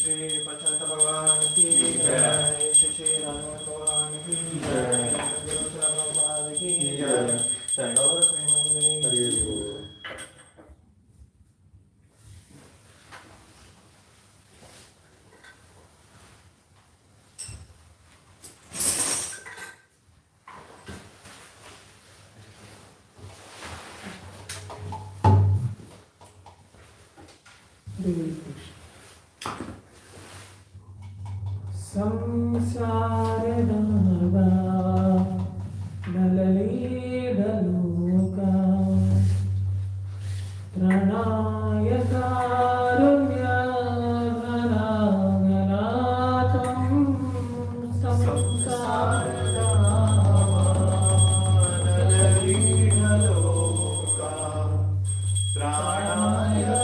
Shri Pachata Bhagavan ki jai, Shri Shri Raghavan Bhagavan ki jai, Guru Prabhupada ki jai, Gaur Premanande ki jai. Samsara Dava Nalali Daluka Pranaya Karunya Ganaganatam Samsara Dava Nalali Daluka Pranaya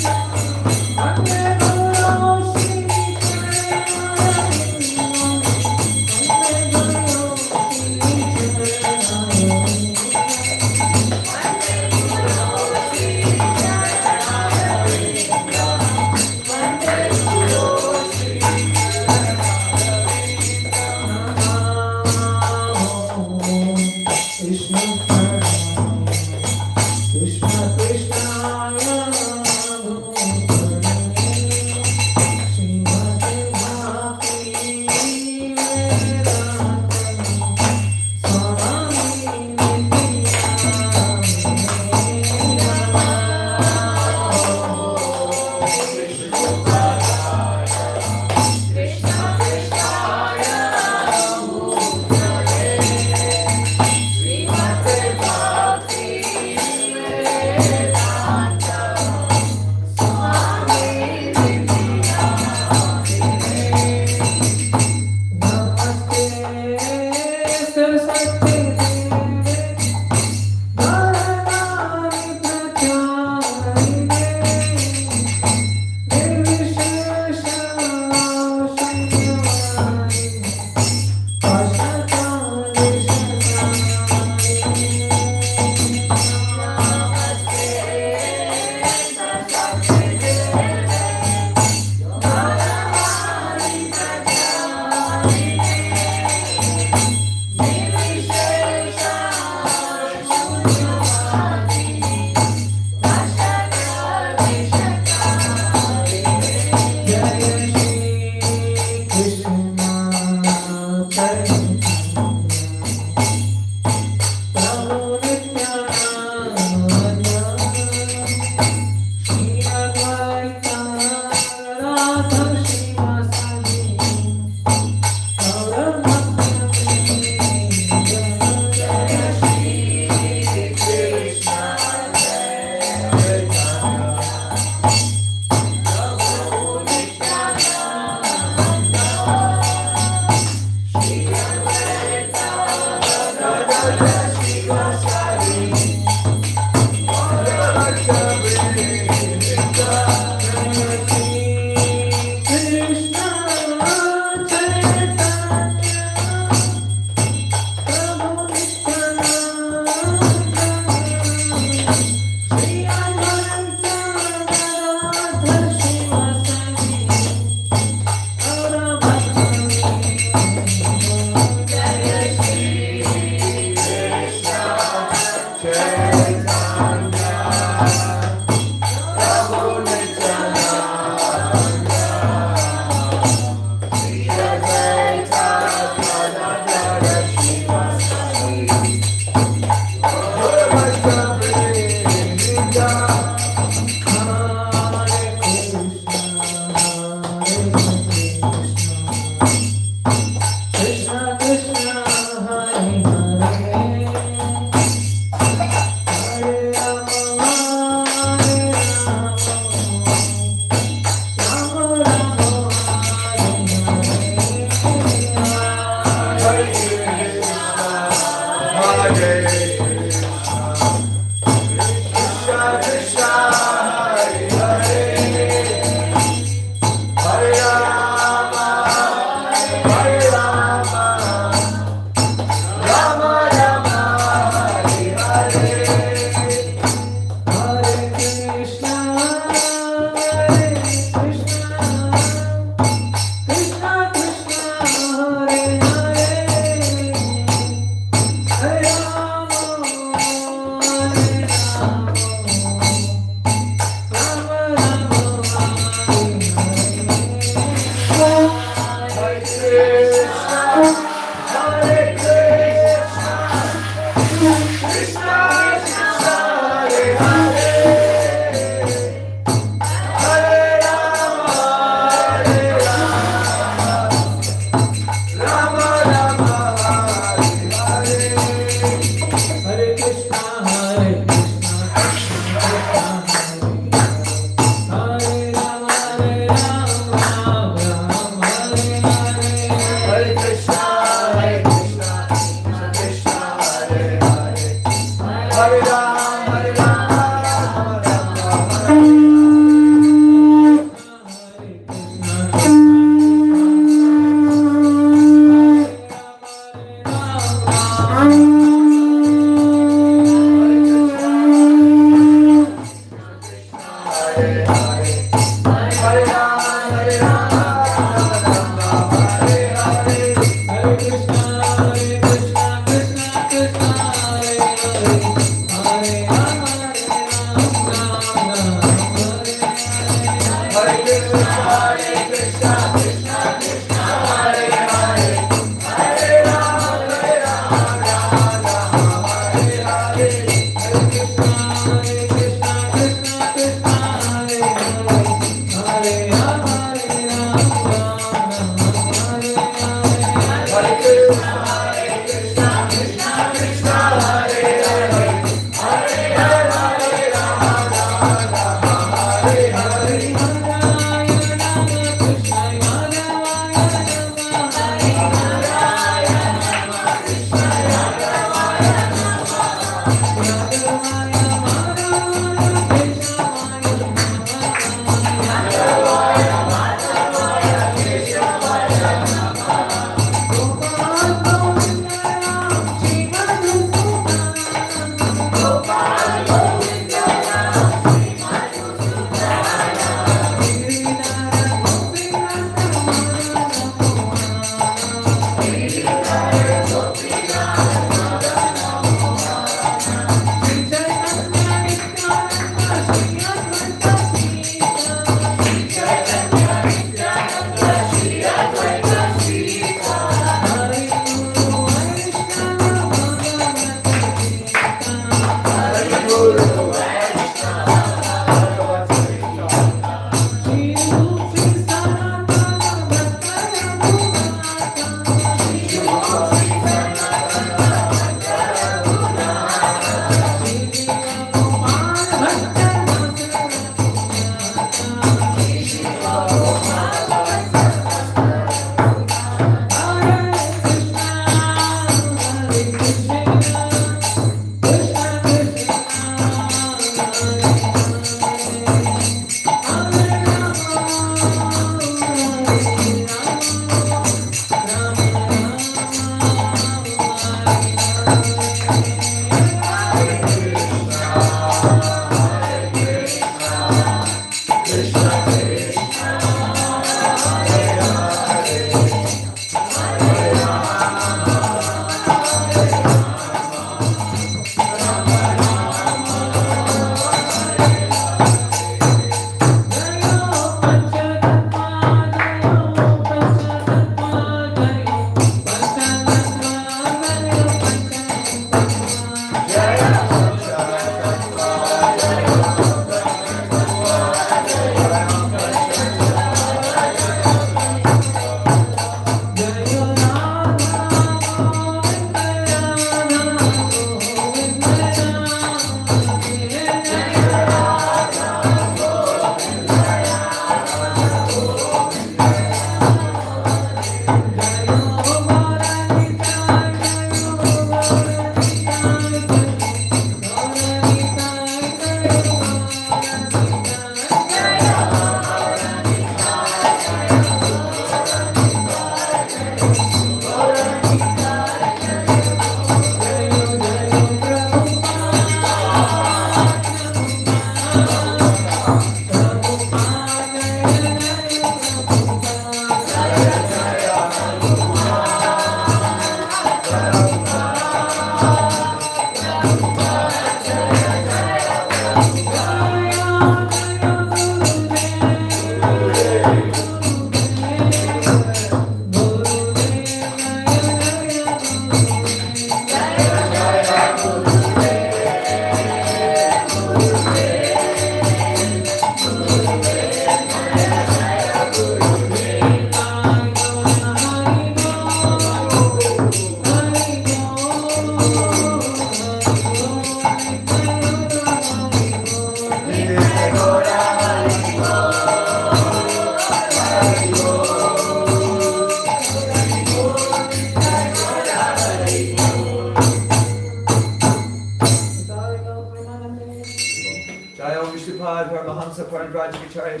Paranvrajacharya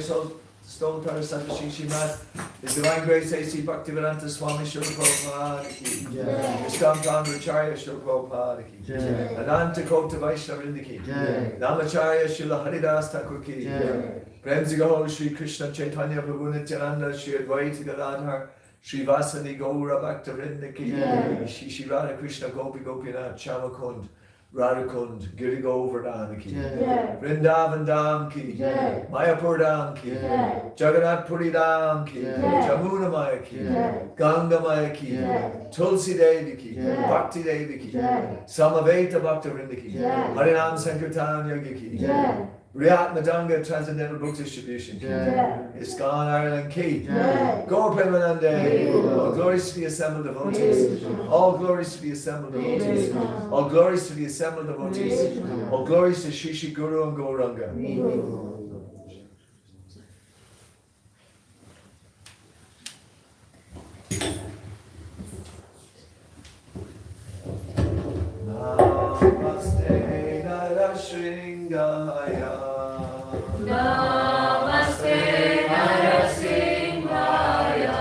Stoltar Sandashi Shimad, His Divine Grace A.C. Bhaktivedanta Swami Srila Prabhupada Ki, ISKCON Dublin Acharya Srila Prabhupada Ki, Ananta Kota Vaishnava Vrinda Ki, Namacharya Srila Haridas Thakur Ki, Prem Se Gaur Shri Krishna Chaitanya Prabhu Nityananda Shri Advaita Gadadhar Shri Vasani Gaura Bhakta Vrinda Ki, Shri Hare Krishna Gopi Gopinath Chamakund Radhakund, Giri Govardhan Ki, Vrindavan Dham Ki, Mayapur Dham Ki, Jagannath Puri Dham Ki, Jamuna Maya Ki, Ganga Maya Ki, Tulasi Devi Ki, Bhakti Devi Ki, Samaveta Bhakta Vrinda Ki, Harinam Sankirtan Yogi Ki, Riyat Madanga Transcendental Book Distribution Ki, ISKCON Ireland Ki, Gaur Premanande, all glories to the assembled devotees, all glories to the assembled devotees, all glories to the assembled devotees, all glories to Shri Shri Guru and Gauranga. Namaste Narasingaya. Namaste Narasimhaya.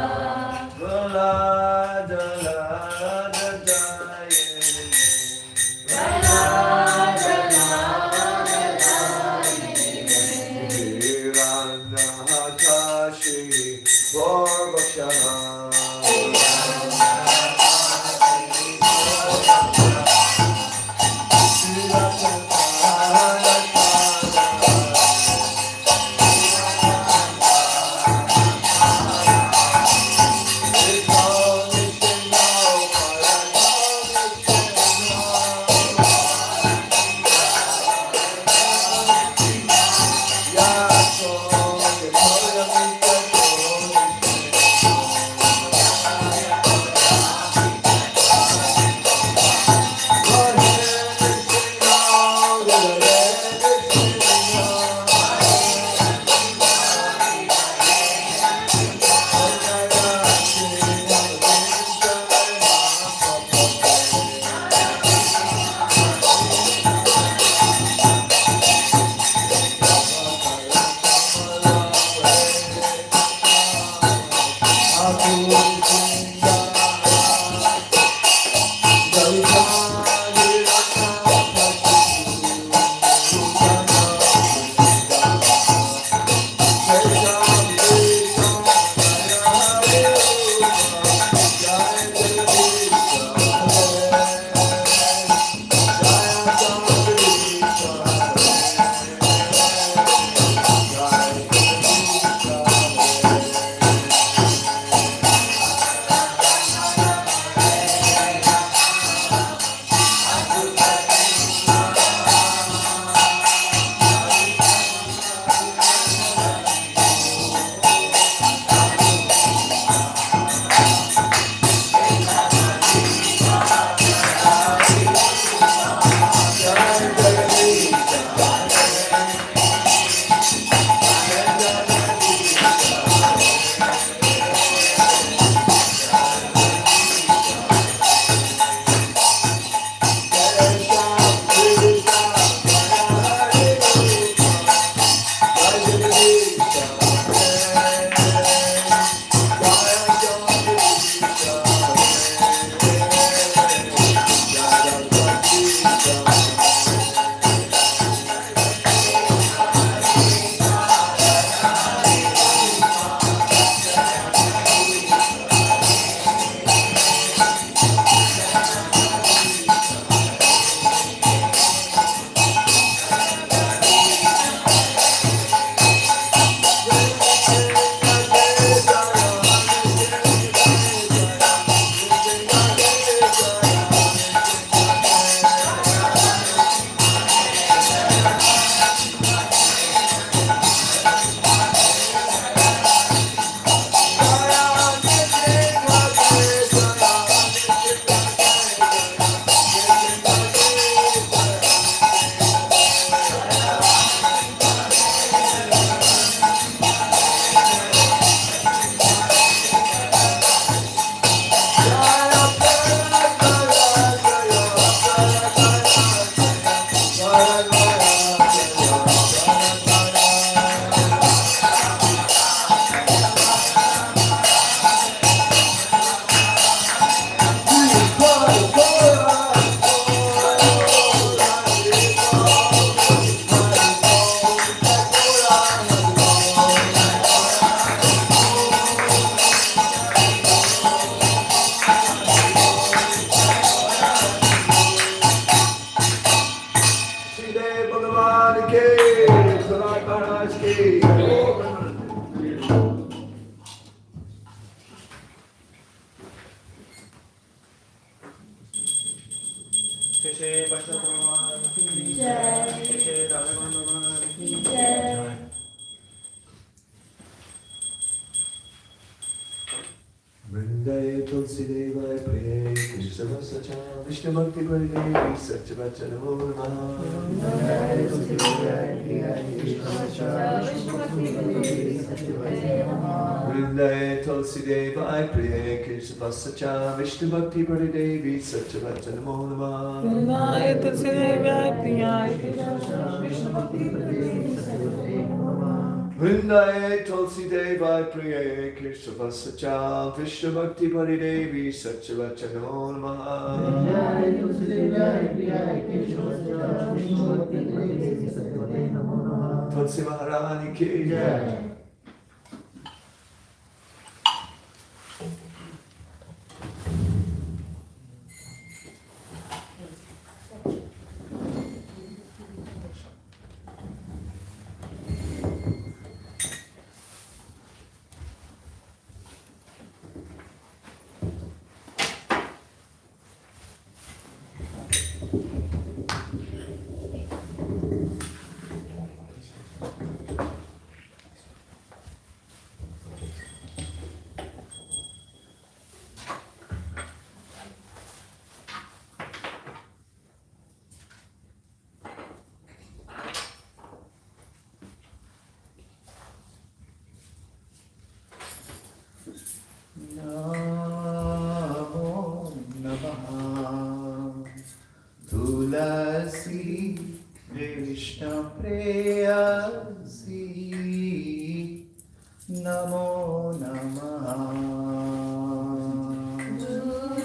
Vrindaye Tulsi Devaya Priye Krishna Vasacha Vishnu Bhakti Devi Satyavachana Namaha Vrindaye Tulsi Devaya Priye Krishna Vasacha Vishnu Bhakti Devi Satyavachana Namaha Vrindaye Tulsi Devaya Priye Krishna Vasacha Vishnu Bhakti Devi Satyavachana Namaha Vrindaye Tulsi Devaya Priye Krishna Vasacha Vishnu Bhakti Devi Satyavachana Namaha Vrindaye Tulsi Devaya Priye Krishna Vasacha Vishnu Bhakti Devi Satyavachana Namaha Vrindaye Tulsi Devaya Priye Krishna Vasacha Vishnu Bhakti Devi Satyavachana Namaha Tulsi Maharani ki jai. Namo Namaha Tulasi Krishna Preyasi Namo Namaha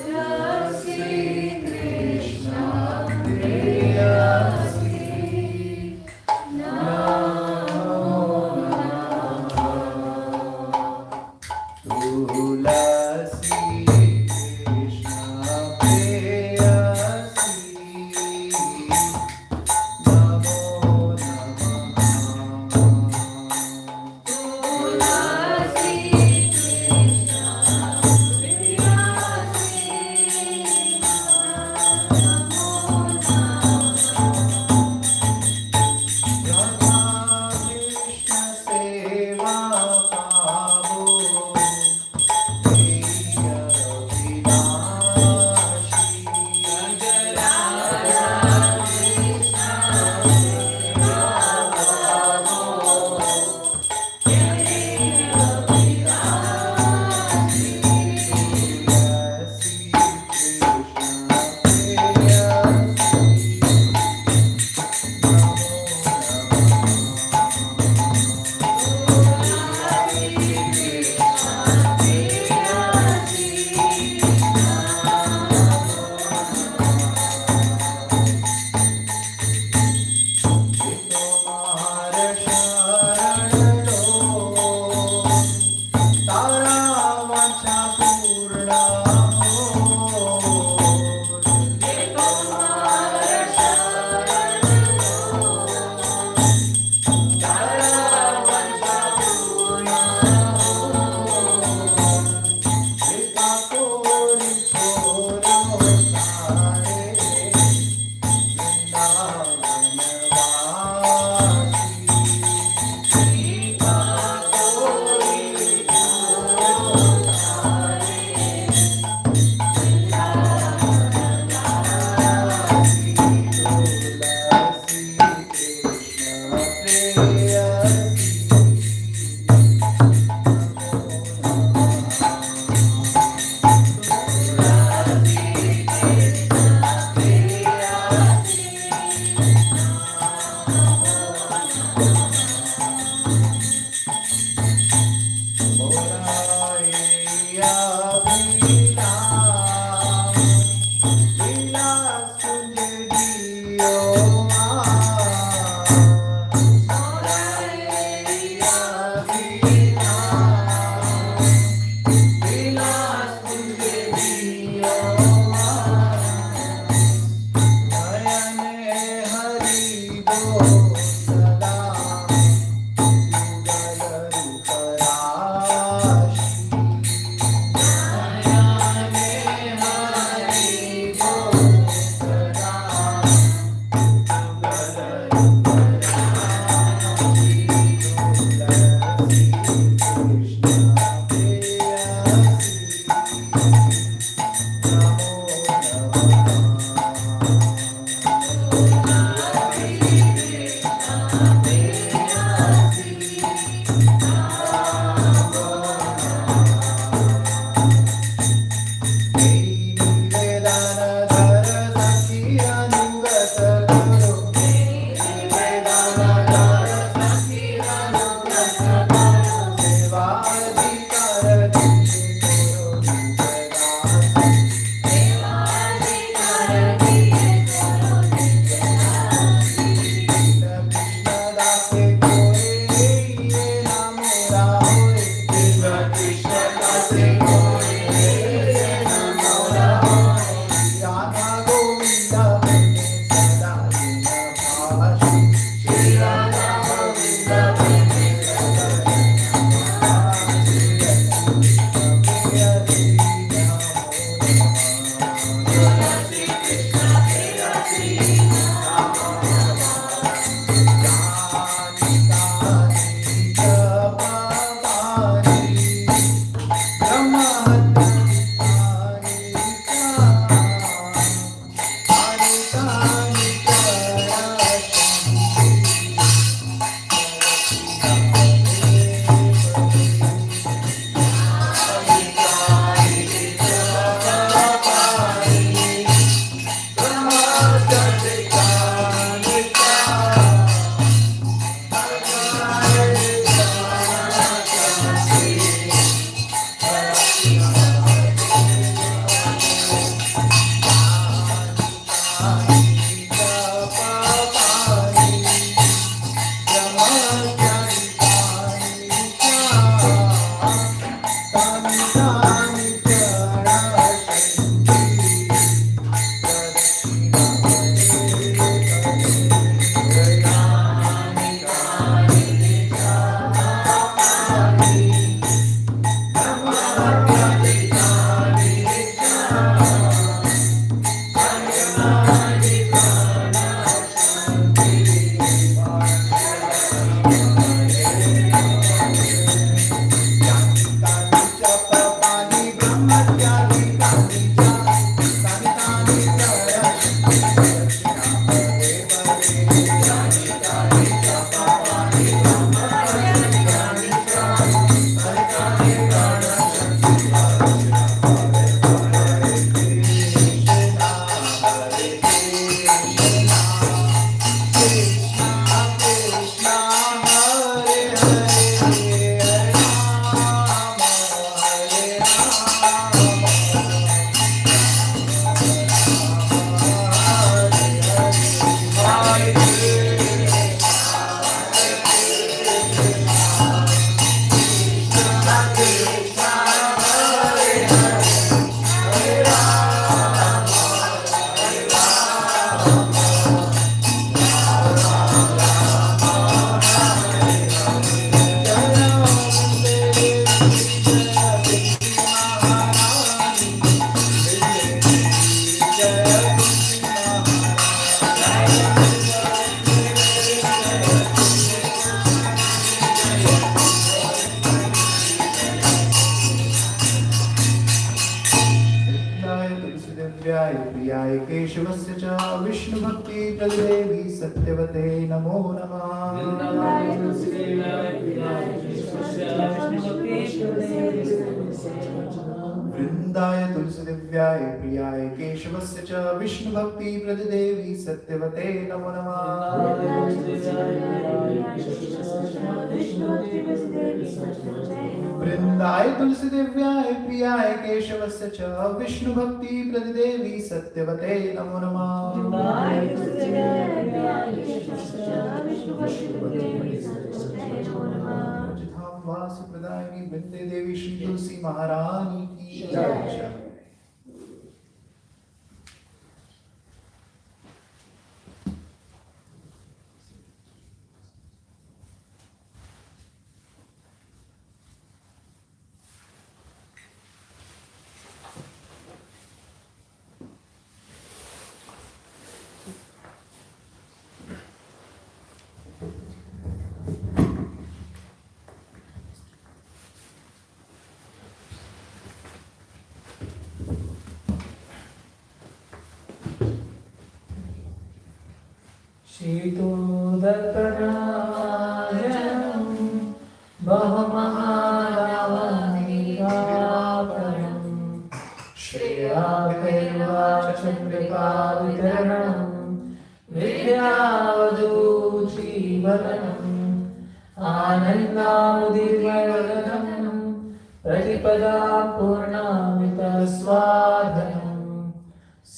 Tulasi Krishna Preyasi Tulasi Krishna Preyasi Namo Namaha Tulasi Krishna Preyasi Namo Namaha Krishna Seva Pavo केशवस्य च विष्णुभक्ति प्रदेवी सत्यवते नमो नमः वृंदाय तुलसीदेव्याय प्रियाय केशवस्य च विष्णुभक्ति प्रदेवी सत्यवते नमो नमः वृंदाय तुलसीदेव्याय प्रियाय केशवस्य च विष्णुभक्ति प्रदेवी सत्यवते नमो नमः वासुप्रदायिनी वृंदे देवी श्री तुलसी महारानी की जय। शीतोदर्पणायनं बहुमहारावणिकापरं श्रेयाकैवाचन्द्रिकावितरणं विद्यावधूजीवनम् आनन्दामुदीर्यवदनं प्रतिपदा पूर्णामितस्वादनम्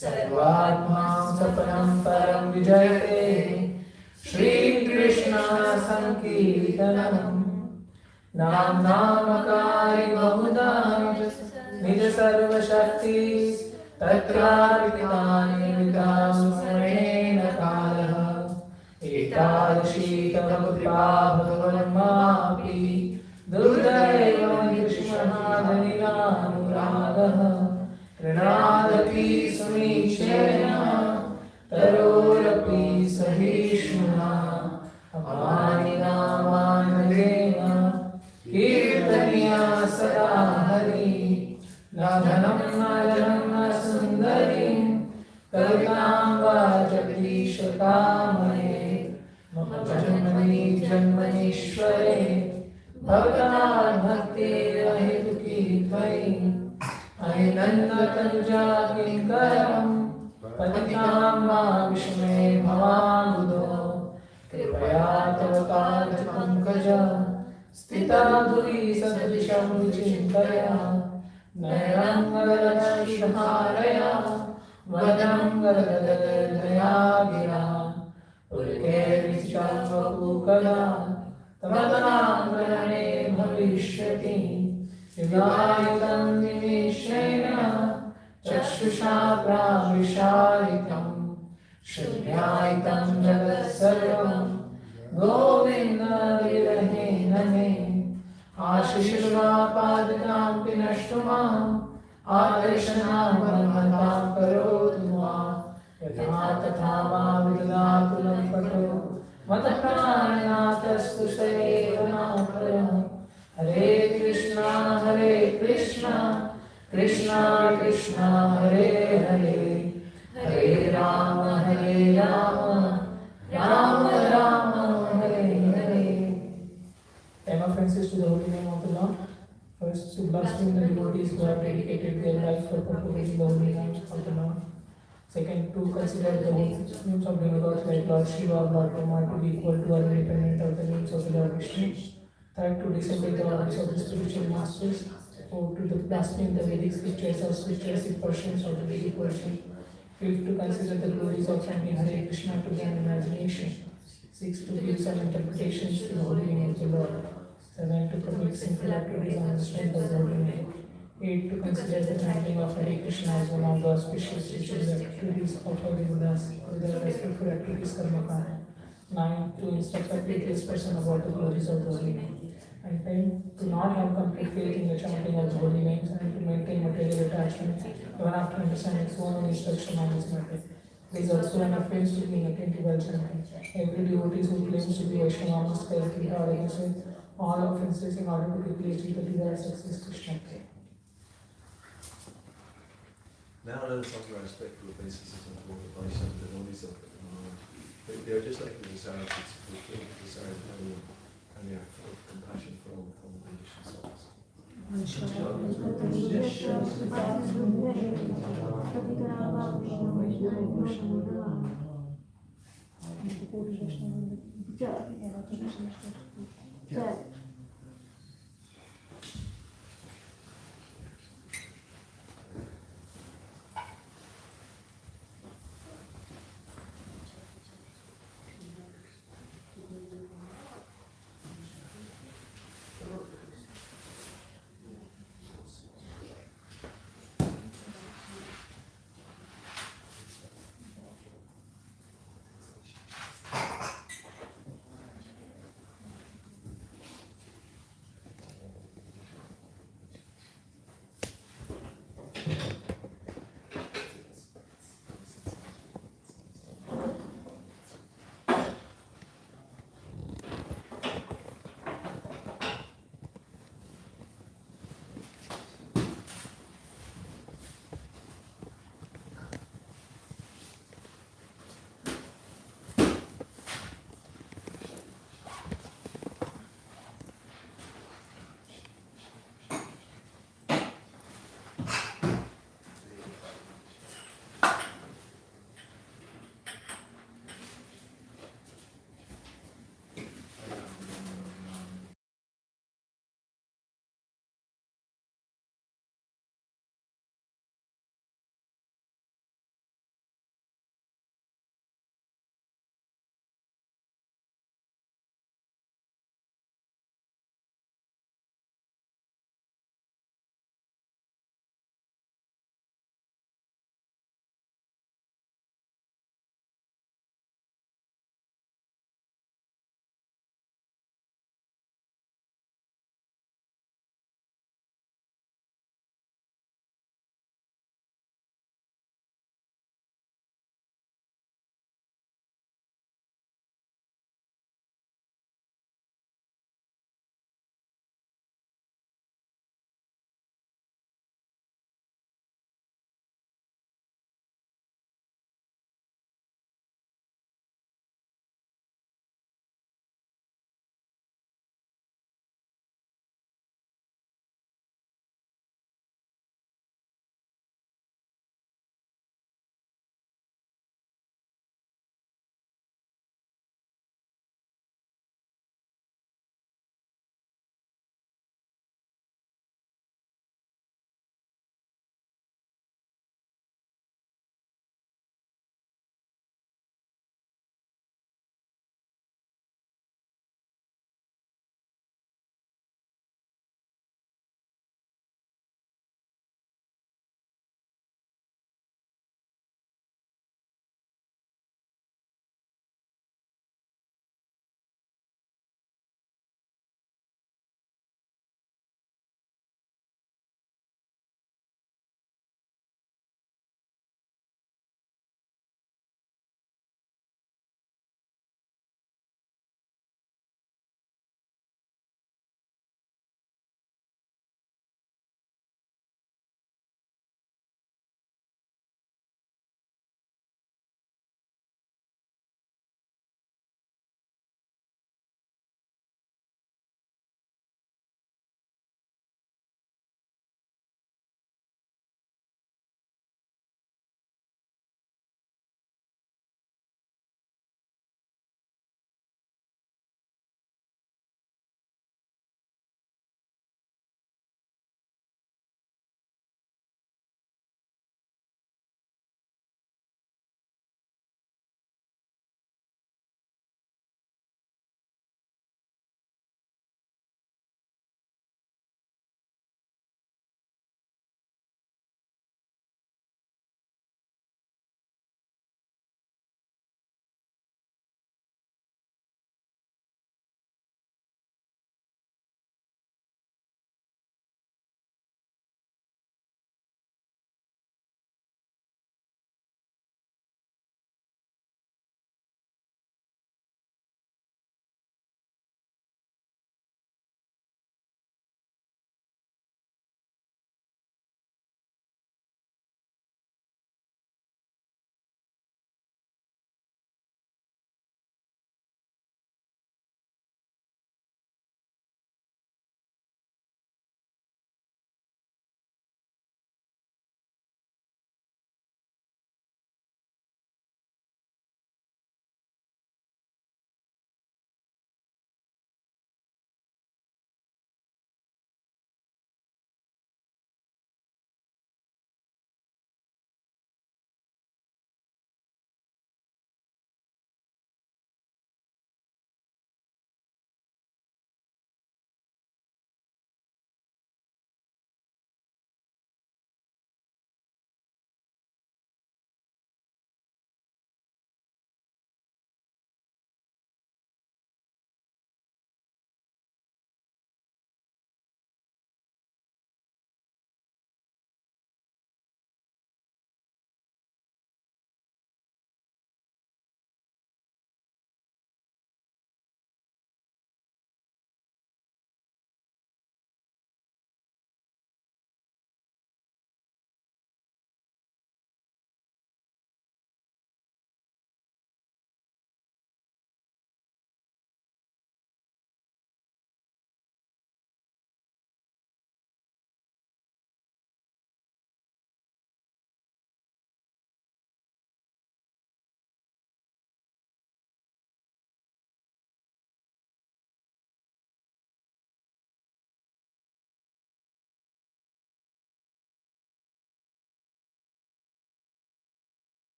सर्वात्मा सपनं परं विजयते श्रीकृष्ण संकीर्तनम् नाम नामकारि बहुधा निज सर्वशक्ति तत्रार्पितानि विदास्मरेण कालः एतादृशी तव कृपा भगवन्मापि दुर्दैवं कृष्णमादनिरानुरागः कृणादपि समीचेन तरोरपि सहिष्णुना अमानिनामानदेन कीर्तनीया सदा हरि न धनं न जनं न सुन्दरीं कवितां वाचक्रीशकामये मम जन्मनि जन्मनीश्वरे भवतात् भक्तिर्हेतुकी त्वयि अयनन्दतनुजा किङ्करं पतितां मा विष्णे भवाम्बुधो कृपया तव पादपङ्कज स्थिता धुरि सदृशं विचिन्तय नयनं वरदर्शिहारया वदनं वरददया गिरा पुलकैर्विचितं वपुकदा तमदनाङ्गणे भविष्यति युगायुतं निमेषेण चक्षुषा प्राविशालितं शून्यायितं जगत्सर्वं गोविन्दविरहेण मे आशिषुर्वापादिनां विनष्टुमाम् आदर्शनामन्मतां करोतु मां यथा तथा मां विदधातु लम्पटो मतप्राणनाथस्तु सैव नापरः हरे Krishna Krishna Krishna Hare Hare Hare Ram Ram Ram Hare Hare. Time of references to the holy name of the Lord. First, to blaspheme the devotees who have dedicated their life for propagating the holy name of the Lord. Second, to consider the names of demigods like Lord Shiva or Lord Brahma to be equal to or independent of the names of the Lord Vishnu. Third, to disobey the orders of the spiritual masters. Fourth, to blaspheme the Vedic scriptures or scriptures portions of the Vedic worship. Fifth, to consider the glories of chanting Hare Krishna to gain imagination. Sixth, to give some interpretations to the holy name of the Lord. Seventh, to commit sinful activities on the strength of the holy name. Eighth, to consider the chanting of Hare Krishna as one of the auspicious ritual activities offered in the respectful activities karmakana. Ninth, to instruct the faithless person about the glories of the holy name. And 10, to not have complete faith in the chanting of the holy names and to maintain material attachment even after understanding so many instructions on this matter. There is also an offense to being attentive while chanting. Every devotee who claims to be Vaishnava must correctly guard against all offenses in order to quickly achieve the desired success Krishna. Now that it's on a respectful basis, it's on board by some of the noise of it. They're just like the desires, it's the desires and they are full of compassion for all the conditioned souls.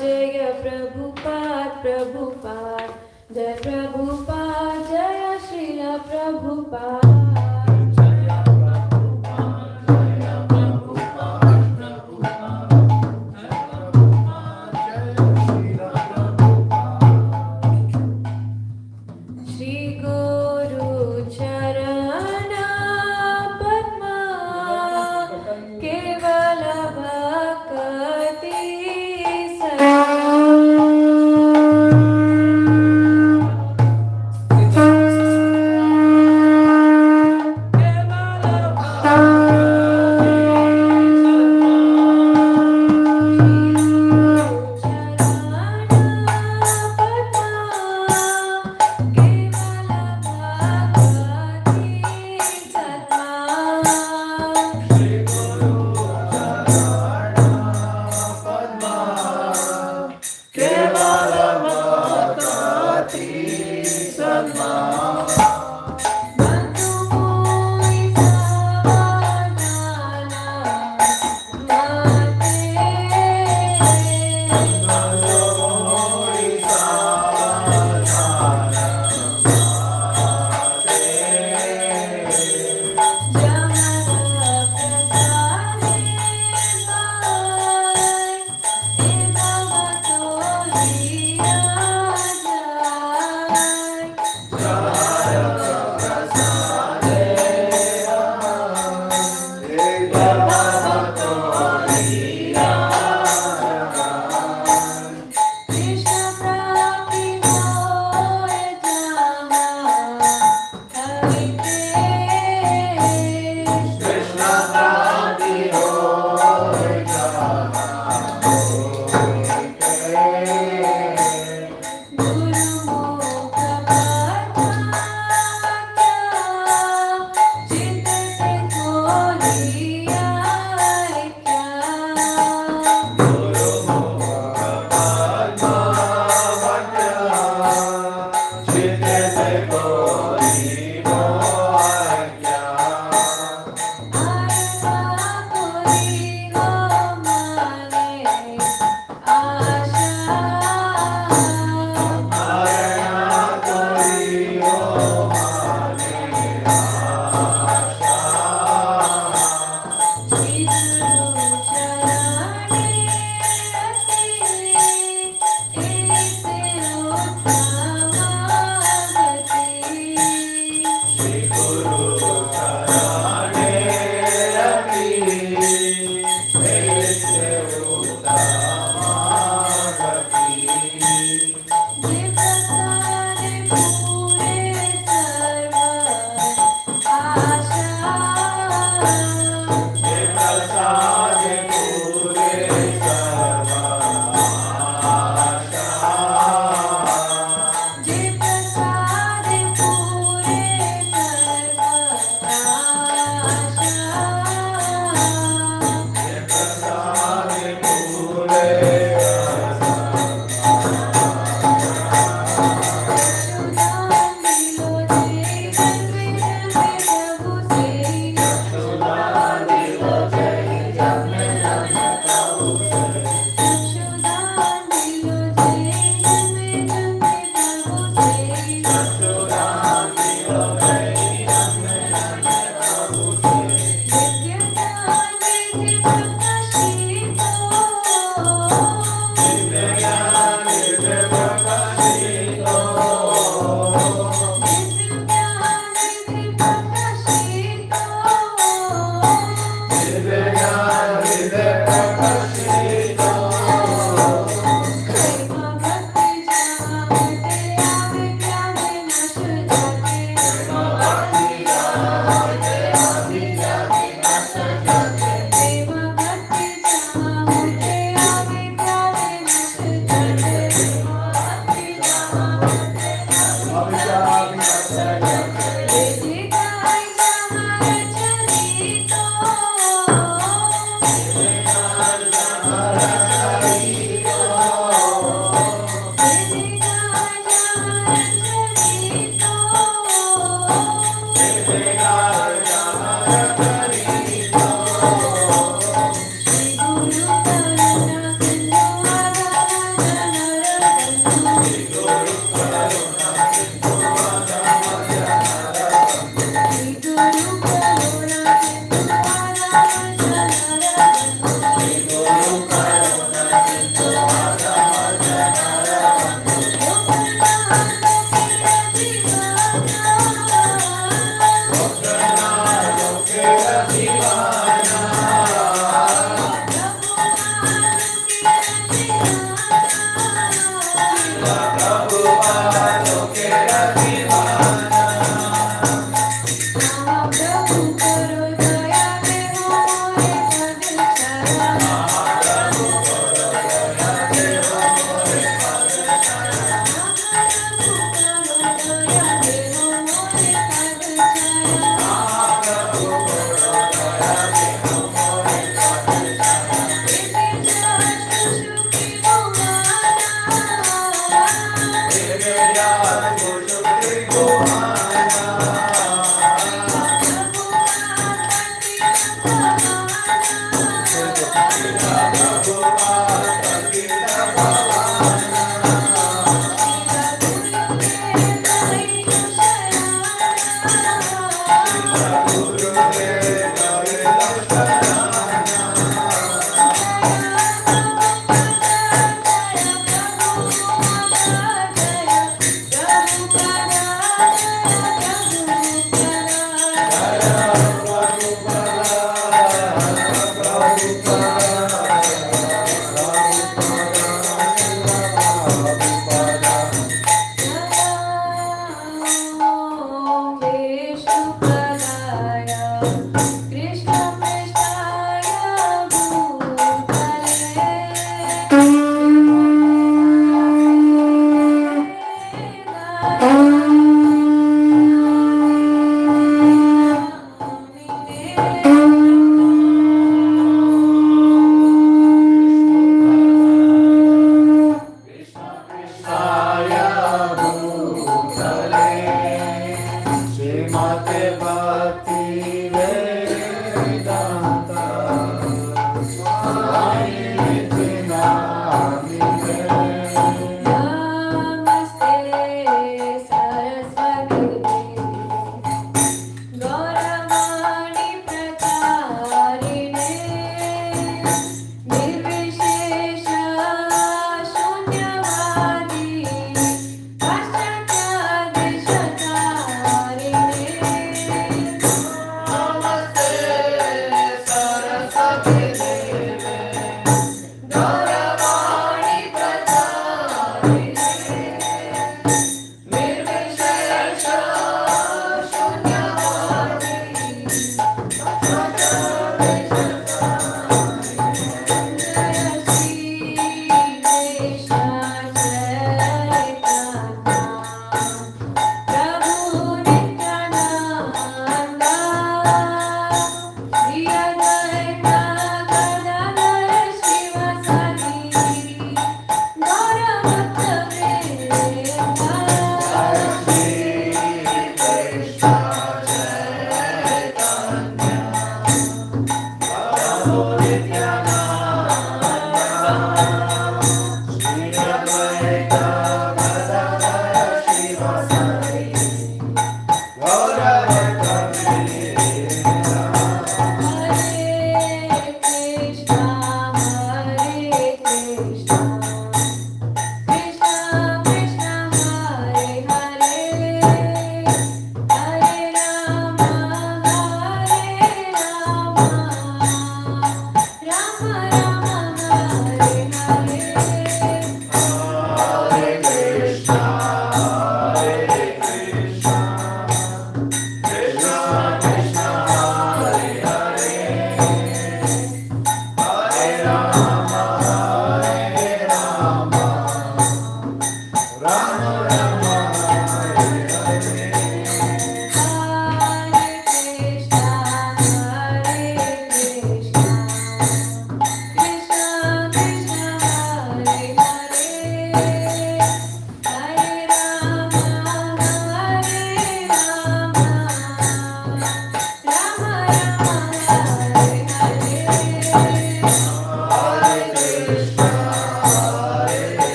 जय प्रभुपाद प्रभुपाद जय प्रभुपाद जय Srila Prabhupada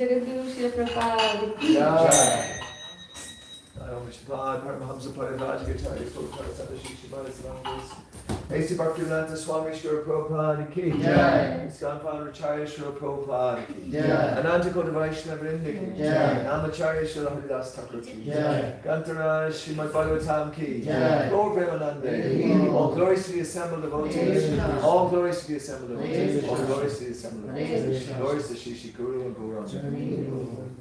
Jagadguru Srila Prabhupada ki Jai. Om Shabbat, Paramahamsa Parivajagacharya, Sultana Sadashi Shibara Salangas, A.C. Bhaktivedanta Swami Srila Prabhupada ki Jai. ISKCON Dublin Srila Prabhupada ki Jai. Ananta Kota Vaishnava Vrinda ki Jai. Namacharya Srila Haridas Thakur ki Jai. Gantara Srimad Bhagavatam ki Jai. Lord Premanande. All glories to the assembled devotees. All glories to the assembled devotees. All glories to the assembled devotees. Glories to Shri Shri Guru and Gauranga.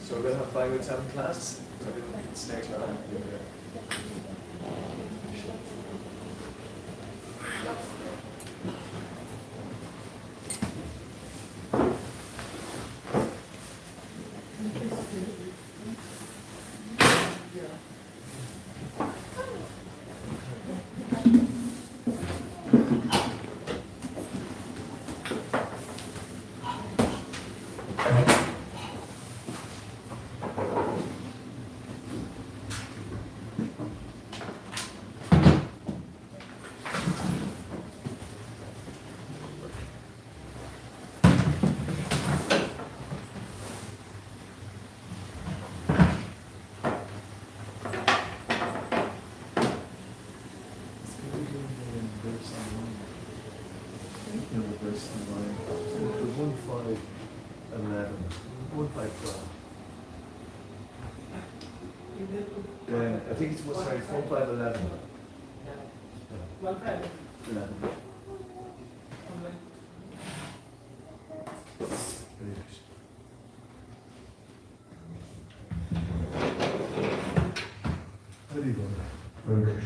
So we're going to have Bhagavatam class. So everyone can stay around. I think it was like 4, 5, 11. 11. Very good.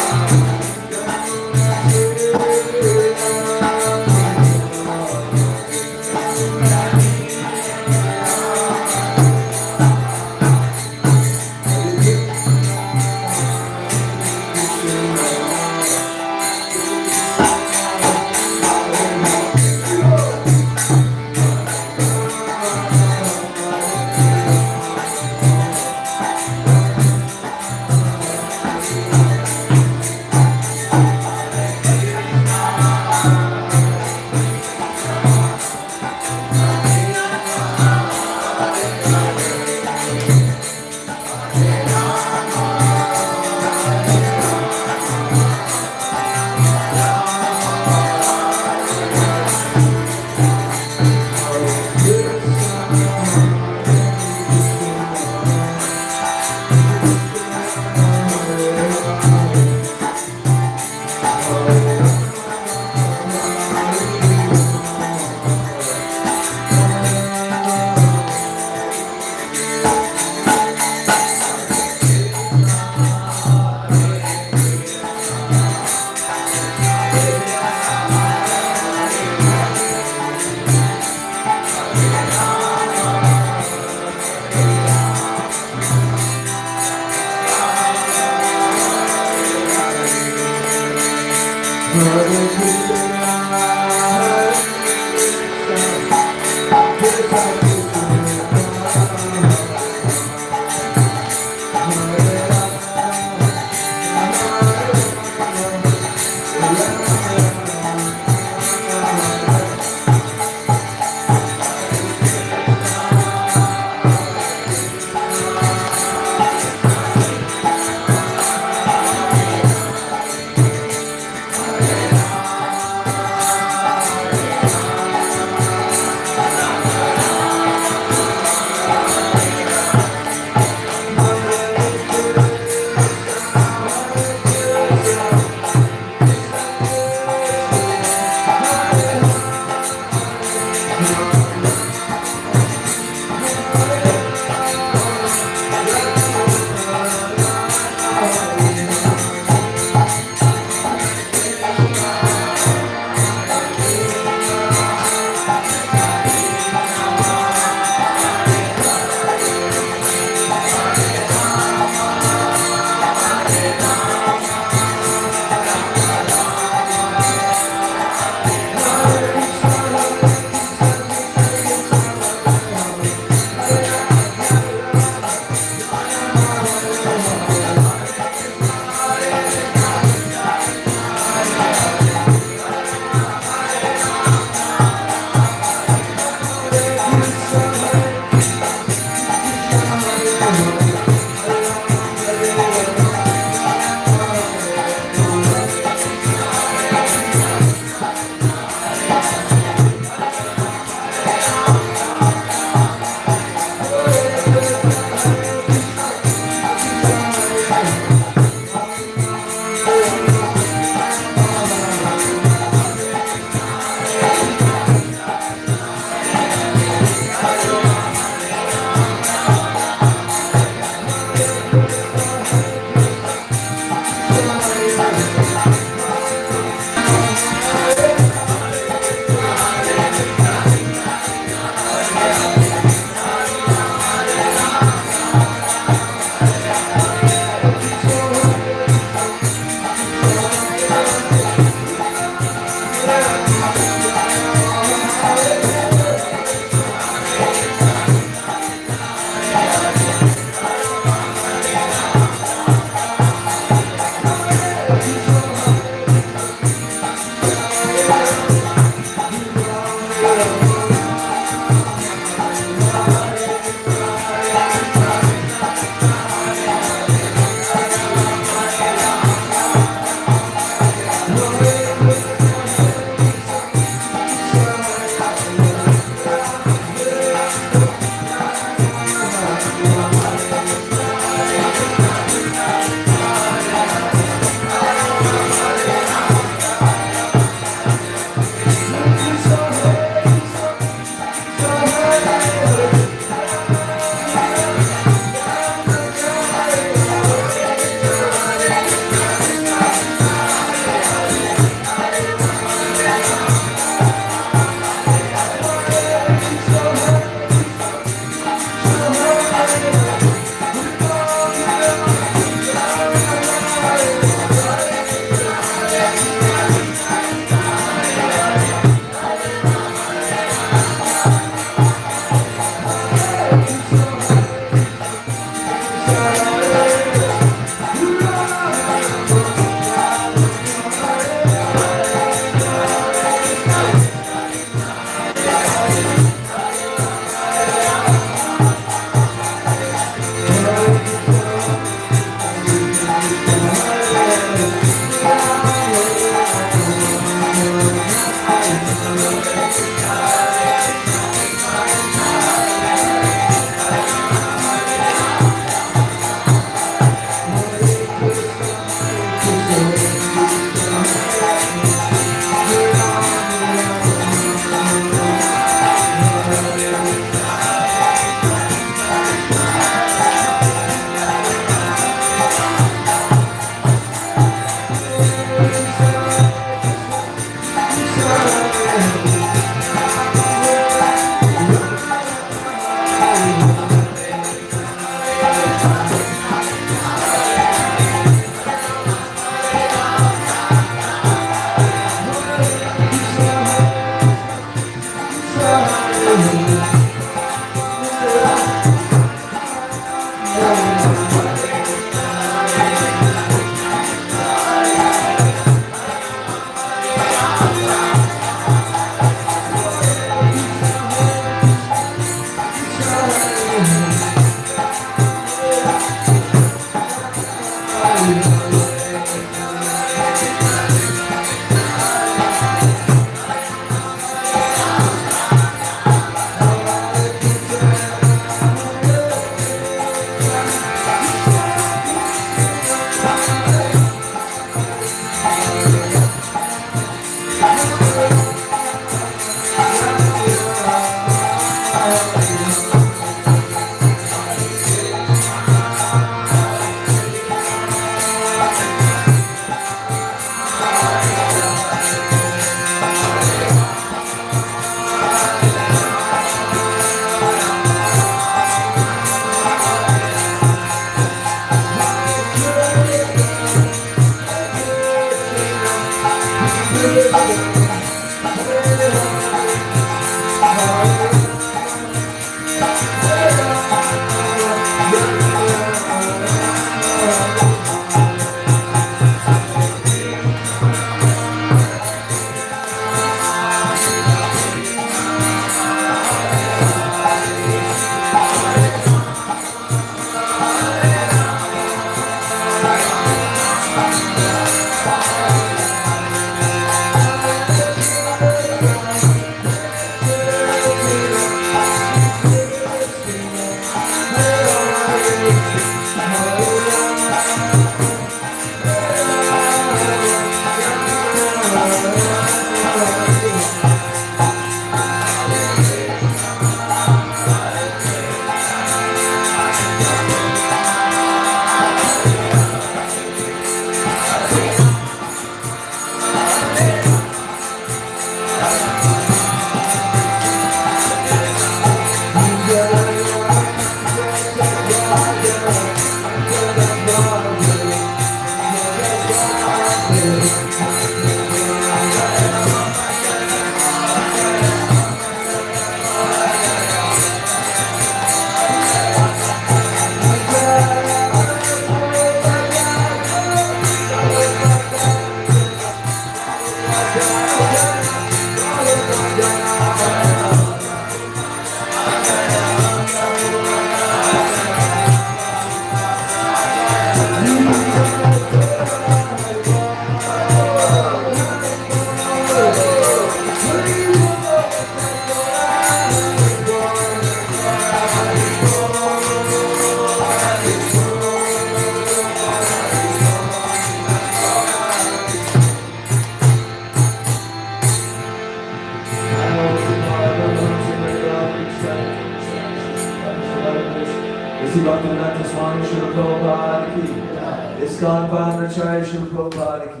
ISKCON Dublin Srila Prabhupada ki,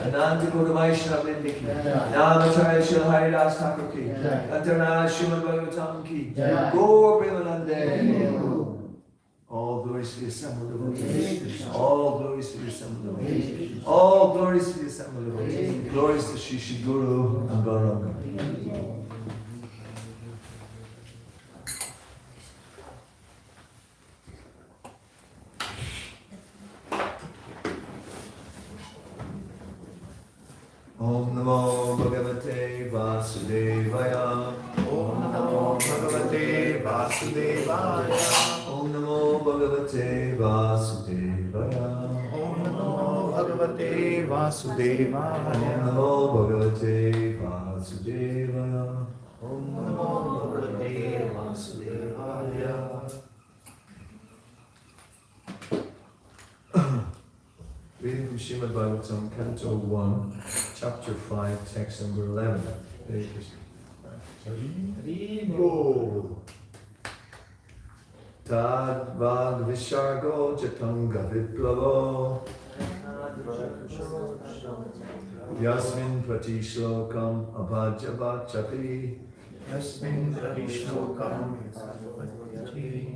Ananta Guramaishna Bindi ki, Namacharya Srila Hare Thakur ki, Antarnala Srimad Bhagavatam ki, Gaur Premanande. All glories to the assembled devotees. All glories to the assembled devotees. All glories to the assembled devotees. Glories to Shri Shri Guru and Gauranga. Om Namo Bhagavate Vasudevaya. Om Namo Bhagavate Vasudevaya. Om Namo Bhagavate Vasudevaya. Om Namo Bhagavate Vasudevaya. Om Namo Bhagavate Vasudevaya. Om Namo Bhagavate Vasudevaya. Reading from Srimad Bhagavatam, Canto 1, Chapter 5, Text number 11. Hare Krishna. Tad vad vishargo chatanga viplavo. Yasmin prati shlokam abhajavachapi Yasmin prati shlokam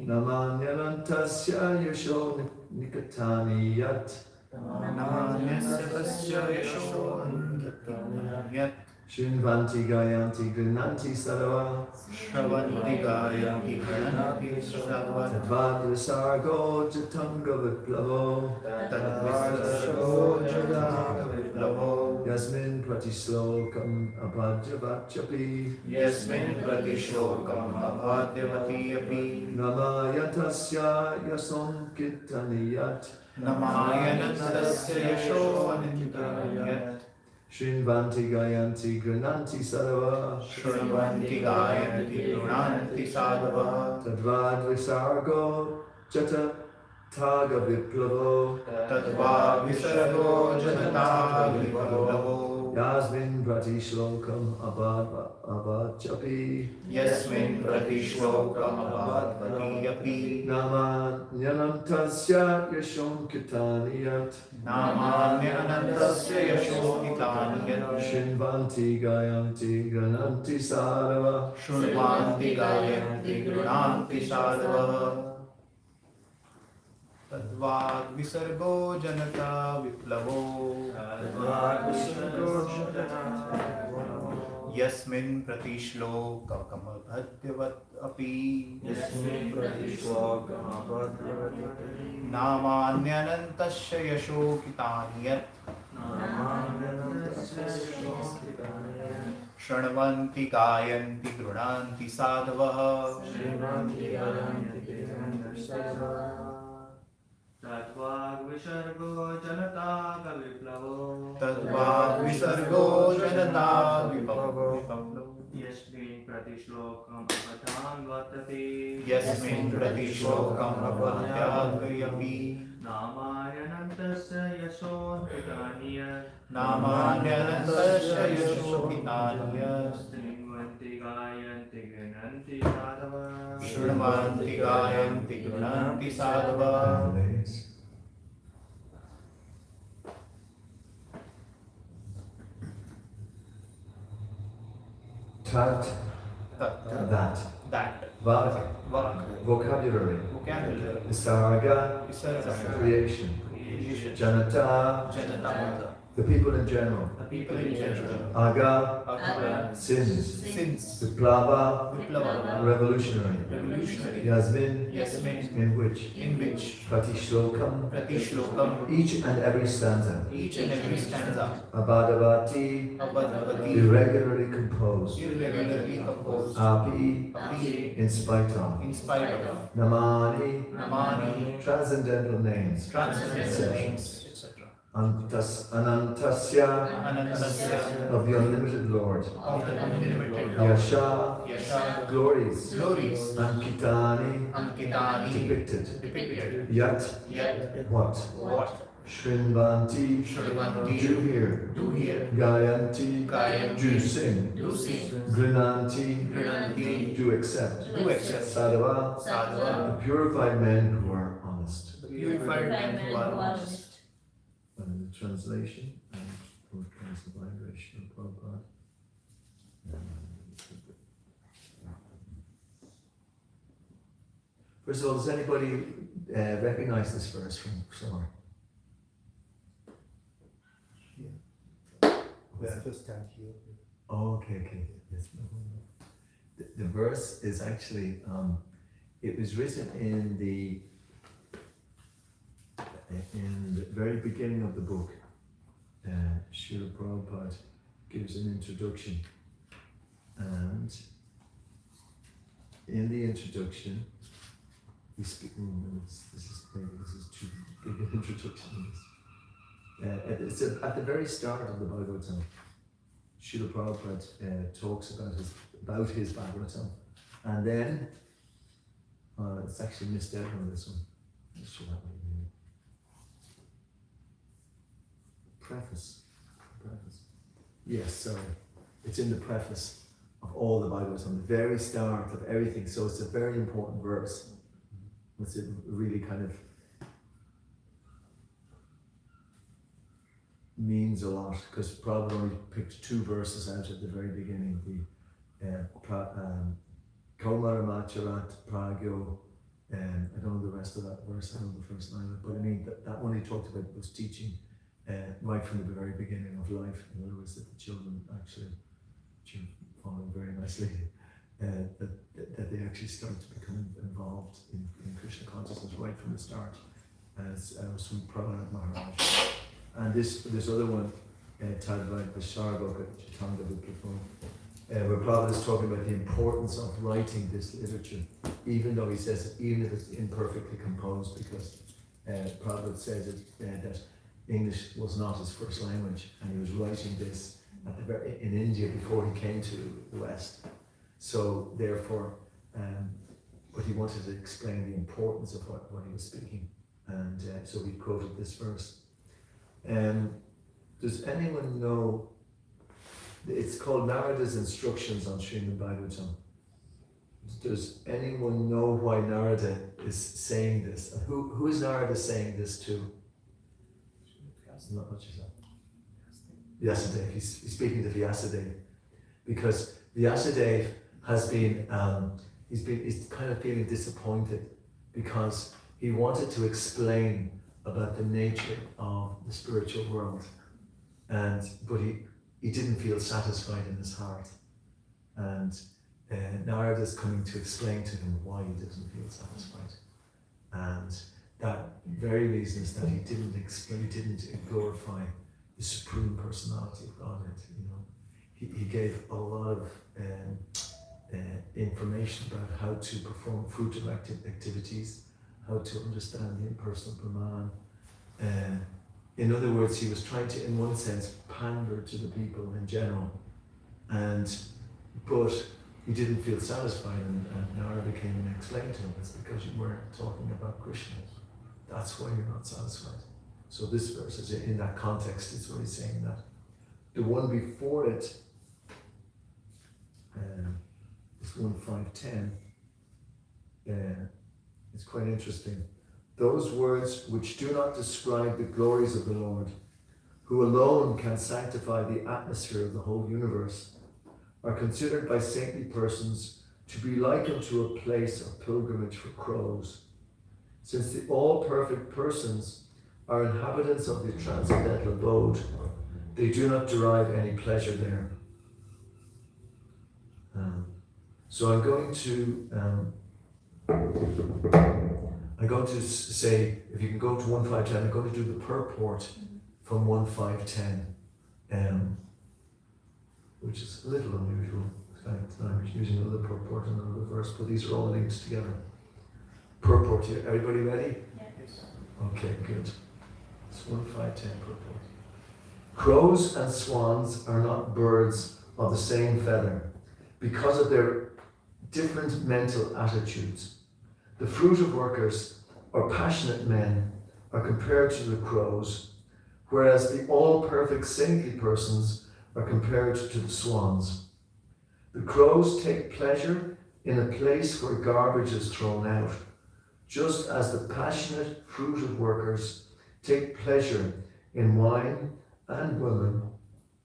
namanyanantasya yasho nikatani yat namanyasya tasya yasho yat Shrinvanti gayanti grinanti sarva Shravanti gayanti granati sarva Tadvadrisargo jatanga viplavo Tadvasargo jagata viplavo Yasmin pratishlokam abhajavachapi Yasmin prati shlokam abhadyavati api Namayatasya yason kittaniyat Namayanasya yasho anitayat Shrinvanti gayanti grinanti sarva Shravanti gayanti grunanti sadhava Tadvadrisargo jata taga viplavo Tadva visargo janata viplavo Yasmin pratishlokam abhajapi Yasmin prati shlokam abhadyavati api Namanyanantasya yashon kitaniyat Namanyanantasya yasho nitaniyat Shrinvanti gayanti grananti sarva Shruvanti gayanti grunanti sadhava Tadvad visargo janata viplavo Yasmin prati shlokam abhadyavat api Namanyanantasya yasho kitaniyat Shranvanti gayanti grunanti sadhava Tadvad visargo janata viplavo Tadvad visargo janata viplavo Yasmin pratishlokam abhadhan vatati Yasmin prati shlokam abhadyavayapi Namayanantasya yasho kitaniya Namanyanantasya yasho kitaniyat Shrinvanti gayanti grinanti sadhava Shruvanti gayanti grunanti sadhava Tat, Tat, that, that, Vak, Vak, vocabulary, vocabulary, Visarga, Visarga, creation, creation, Janata, Janata, the people in general, the people in general, Aga, Aga, sins, sins, Viplava, Viplava, revolutionary, revolutionary, Yasmin, Yasmin, in which, in which Pratishlokam, Prati Shlokam, each and every stanza, each and every stanza, Abhadavati, Abhadavati, irregularly composed, irregularly composed, Api, Api, in spite of, in spite of, Namani, Namani, transcendental names, transcendental names, etc. Anantasya, Anantasya, of the unlimited Lord, of the unlimited Lord, Yasha, Yasha, glories, glories, Ankitani, Ankitani, depicted, depicted, Yat, yet, what, what, Shrinvanti, Shrivanti, do hear, do hear, Gayanti, Gayanti, do sing, do sing, Grinanti, Grinanti, do accept, do accept, Sadhava, Sadhava, the purified men who are honest. the purified men who are honest. And the translation, and broadcast the vibration of Prabhupada. First of all, does anybody recognize this verse from somewhere? Oh, okay. Yes. The verse is actually, it was written in the very beginning of the book. Srila Prabhupada gives an introduction, and in the introduction, he speaks. This is too big an introduction. It's at the very start of the Bhagavatam. Srila Prabhupada talks about his Bhagavatam, and then it's actually missed out on this one. Let's show that one. Preface. Yes, sorry. It's in the preface of all the Bhagavatam, the very start of everything. So it's a very important verse. It's a really kind of means a lot, because Prabhupada only picked 2 verses out at the very beginning. The Kaumara Pragyo, I don't know the rest of that verse, I know the first line, but I mean that one he talked about was teaching right from the very beginning of life. In other words, that the children actually, which you follow very nicely, that they actually start to become involved in Krishna consciousness right from the start, as from Prabhupada Maharaj. And this other one, titled like Vashargoka Chitanga Viprapon, where Prabhupada is talking about the importance of writing this literature, even though he says, even if it's imperfectly composed, because Prabhupada says that English was not his first language, and he was writing this in India before he came to the West. So therefore, but he wanted to explain the importance of what he was speaking, and so he quoted this verse. Does anyone know? It's called Narada's Instructions on Srimad Bhagavatam. Does anyone know why Narada is saying this? And who is Narada saying this to? Not much is that. Vyasadeva. He's speaking to Vyasadeva, because Vyasadeva has been he's kind of feeling disappointed because he wanted to explain about the nature of the spiritual world, but he didn't feel satisfied in his heart, and Narada is coming to explain to him why he doesn't feel satisfied, and that very reason is that he didn't glorify the supreme personality of Godhead. You know, he gave a lot of information about how to perform fruitive activities, how to understand the impersonal Brahman. In other words, he was trying to, in one sense, pander to the people in general, but he didn't feel satisfied, and Narada came and explained to him, it's because you weren't talking about Krishna. That's why you're not satisfied. So this verse is in that context, is what he's saying that. The one before it is 1.5.10. It's quite interesting. Those words which do not describe the glories of the Lord, who alone can sanctify the atmosphere of the whole universe, are considered by saintly persons to be likened to a place of pilgrimage for crows. Since the all-perfect persons are inhabitants of the transcendental abode, they do not derive any pleasure there. So I'm going to say, if you can go to 1.5.10, I'm going to do the purport from 1.5.10, which is a little unusual. I'm using another purport and another verse, but these are all linked together. Purport here. Everybody ready? Yes. Okay, good. It's 1.5.10 purport. Crows and swans are not birds of the same feather because of their different mental attitudes. The fruit of workers or passionate men are compared to the crows, whereas the all-perfect saintly persons are compared to the swans. The crows take pleasure in a place where garbage is thrown out, just as the passionate fruit of workers take pleasure in wine and women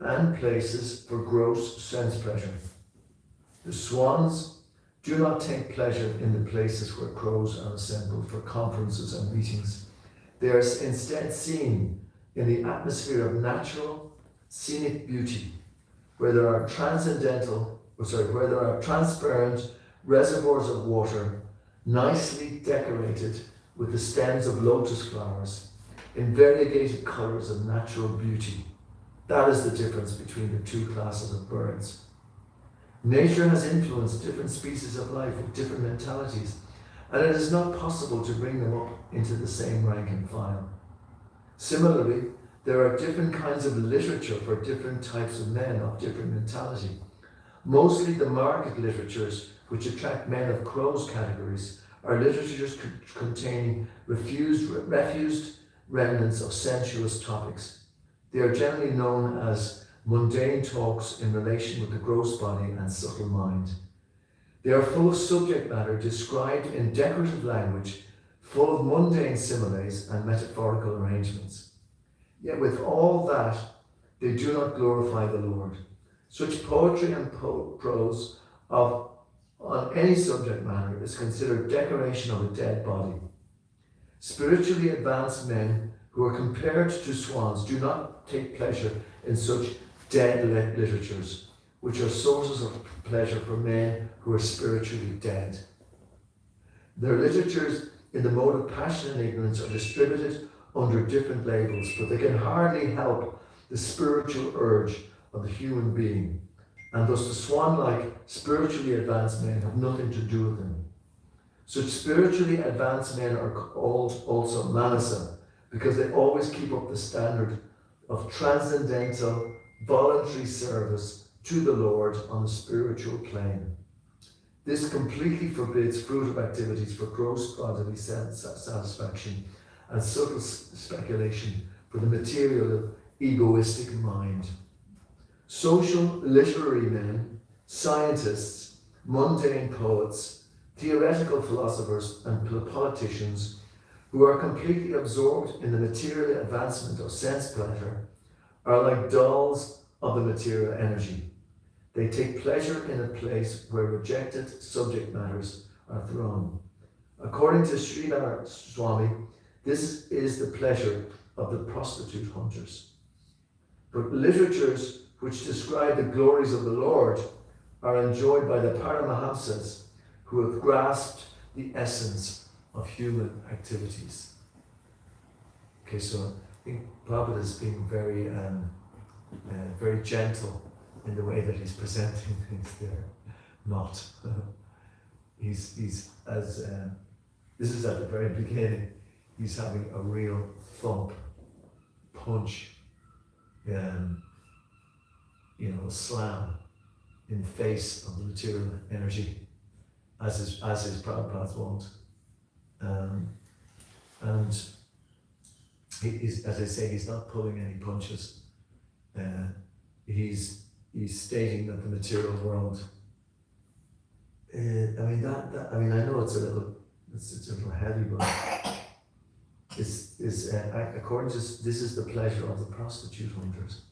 and places for gross sense pleasure. The swans do not take pleasure in the places where crows are assembled for conferences and meetings. They are instead seen in the atmosphere of natural, scenic beauty, where there are transparent reservoirs of water, nicely decorated with the stems of lotus flowers, in variegated colours of natural beauty. That is the difference between the two classes of birds. Nature has influenced different species of life with different mentalities, and it is not possible to bring them up into the same rank and file. Similarly, there are different kinds of literature for different types of men of different mentality. Mostly the market literatures, which attract men of crows categories, are literatures containing refused remnants of sensuous topics. They are generally known as mundane talks in relation with the gross body and subtle mind. They are full of subject matter described in decorative language, full of mundane similes and metaphorical arrangements. Yet with all that, they do not glorify the Lord. Such poetry and prose on any subject matter is considered decoration of a dead body. Spiritually advanced men who are compared to swans do not take pleasure in such dead literatures, which are sources of pleasure for men who are spiritually dead. Their literatures in the mode of passion and ignorance are distributed under different labels, but they can hardly help the spiritual urge of the human being, and thus the swan-like spiritually advanced men have nothing to do with them. Such spiritually advanced men are called also manasa, because they always keep up the standard of transcendental, voluntary service to the Lord on the spiritual plane. This completely forbids fruitive activities for gross bodily satisfaction and subtle speculation for the material, egoistic mind. Social, literary men, scientists, mundane poets, theoretical philosophers, and politicians who are completely absorbed in the material advancement of sense pleasure are like dolls of the material energy. They take pleasure in a place where rejected subject matters are thrown. According to Sridhar Swami, this is the pleasure of the prostitute hunters. But literatures which describe the glories of the Lord are enjoyed by the Paramahamsas who have grasped the essence of human activities. Okay, so I think Prabhupada is being very, very gentle in the way that he's presenting things there. Not. He's as this is at the very beginning. He's having a real thump, punch, slam in the face of the material energy, as is Prabhupada's wont. And he's, as I say, he's not pulling any punches. He's stating that the material world. I know it's a little heavy, but it's according to this is the pleasure of the prostitute hunters.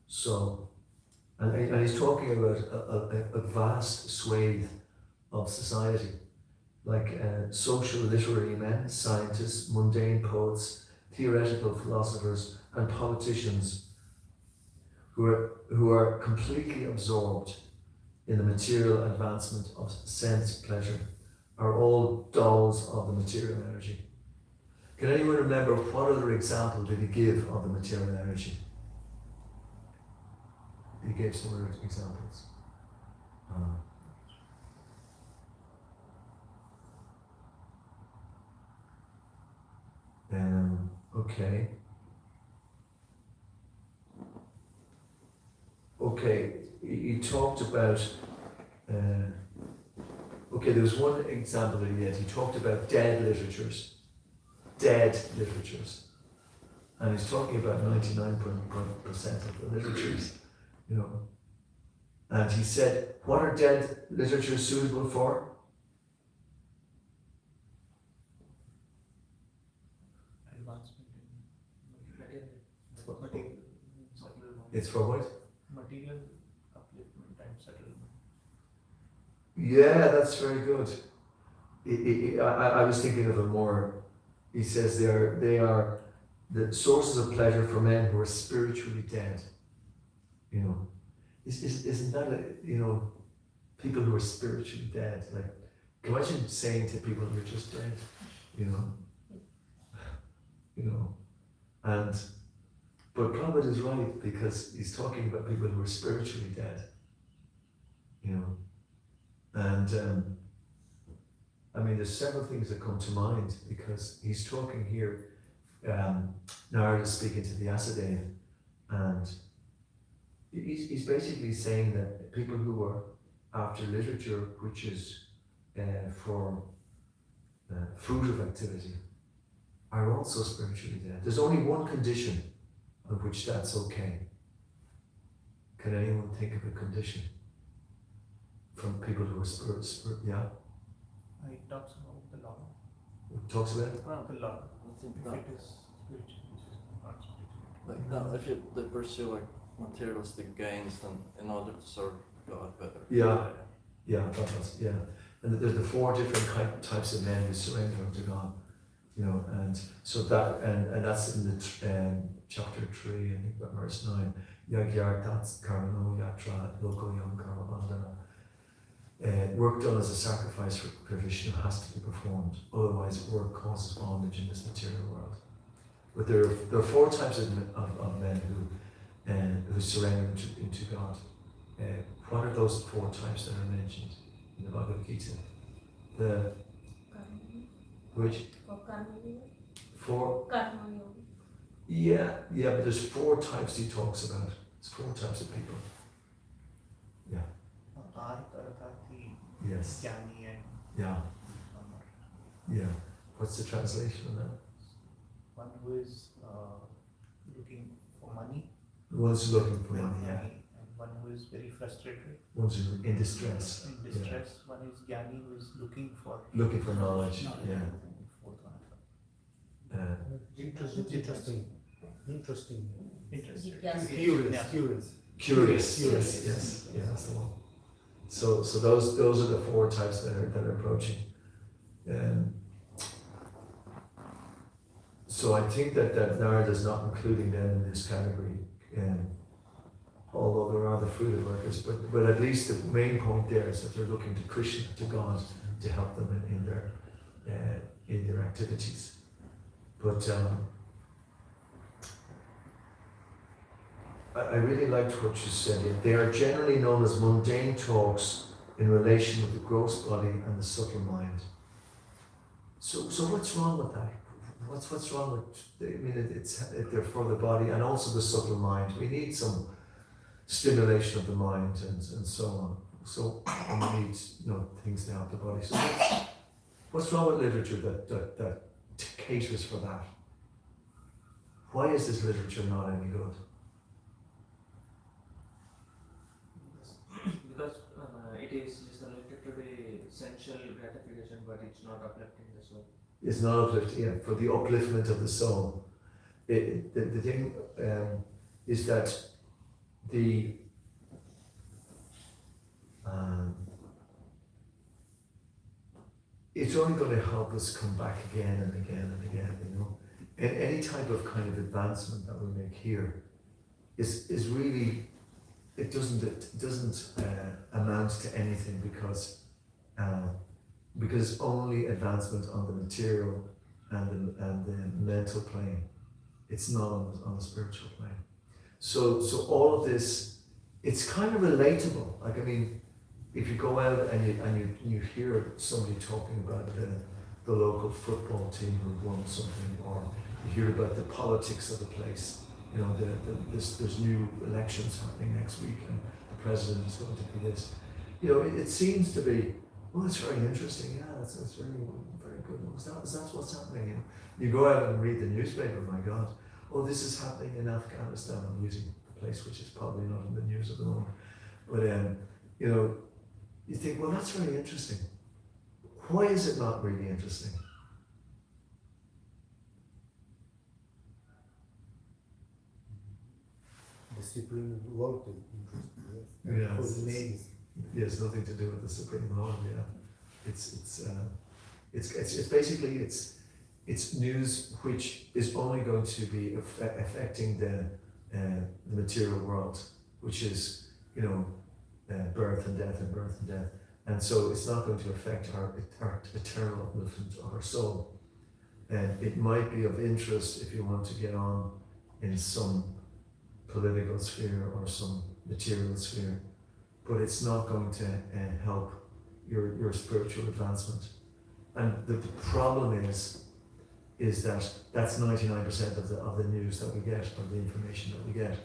So, and he's talking about a vast swathe of society, like social literary men, scientists, mundane poets, theoretical philosophers, and politicians who are completely absorbed in the material advancement of sense pleasure, are all dolls of the material energy. Can anyone remember what other example did he give of the material energy? He gave some other examples. Okay. Okay, he talked about, there was one example that he had. He talked about dead literatures. And he's talking about 99% of the literatures, And he said, what are dead literatures suitable for? It's for what? Material upliftment and settlement. Yeah, that's very good. I was thinking of it more. He says they are the sources of pleasure for men who are spiritually dead. Isn't that people who are spiritually dead? Like, imagine saying to people who are just dead, But Prabhupada is right, because he's talking about people who are spiritually dead. And there's several things that come to mind, because he's talking here, Narada is speaking to the Asadeva, and he's basically saying that people who are after literature which is for fruitive activity are also spiritually dead. There's only one condition on which that's okay. Can anyone think of a condition from people who are spirit? Yeah? It talks about the law. It talks about it? The law. If it is spiritual, it is not spiritual. Like that, if they pursue like materialistic gains, then in order to serve God better. Yeah. Yeah. And there's the 4 different types of men who surrender unto God, you know, and so that, and that's in the chapter 3, I think, verse 9. Yagyartats karano yatra loko yam karmabandhana. Work done as a sacrifice for Vishnu has to be performed, otherwise work causes bondage in this material world. But there are 4 types of men who surrender into God. What are those 4 types that are mentioned in the Bhagavad Gita? Which? 4? Yeah, but there's 4 types he talks about. It's 4 types of people. Yeah. Yes. Yeah. Yeah. What's the translation of that? One who is looking for money. One's looking for money, yeah. And one who is very frustrated. One's in distress. In distress. Yeah. One is Jnani who is looking for knowledge. Yeah. Interesting. Curious. Yes. Yeah, that's the one. So those are the 4 types that are approaching. So I think that Narada is not including them in this category, although there are the fruited workers. But at least the main point there is that they're looking to Krishna, to God, to help them in their activities. But I really liked what you said. They are generally known as mundane talks in relation with the gross body and the subtle mind. So what's wrong with that? What's wrong with? I mean, they're for the body and also the subtle mind. We need some stimulation of the mind and so on. So we need things to help the body. So what's wrong with literature that caters for that? Why is this literature not any good? Because it is related to the sensual gratification, but it's not uplifting the soul. It's not uplifting, for the upliftment of the soul. The thing is that it's only going to help us come back again and again and again, And any type of kind of advancement that we make here is really, it doesn't amount to anything because it's only advancement on the material and the mental plane. It's not on the spiritual plane. So all of this, it's kind of relatable. Like, I mean, if you go out and you hear somebody talking about the local football team who won something, or you hear about the politics of the place. There's new elections happening next week, and the president is going to be this. It seems to be, well, it's very interesting. Yeah, it's very, very good. That's what's happening. You go out and read the newspaper. My God, this is happening in Afghanistan. I'm using a place which is probably not in the news at the moment, but you think, well, that's very interesting. Why is it not really interesting? The supreme Lord is interesting. Yeah. For the names. Yes, nothing to do with the Supreme Lord. Yeah, it's basically it's news which is only going to be affecting the material world, which is birth and death, and so it's not going to affect our eternal upliftment of our soul. And it might be of interest if you want to get on in some political sphere or some material sphere, but it's not going to help your spiritual advancement. And the problem is that that's 99% of the news that we get, or the information that we get,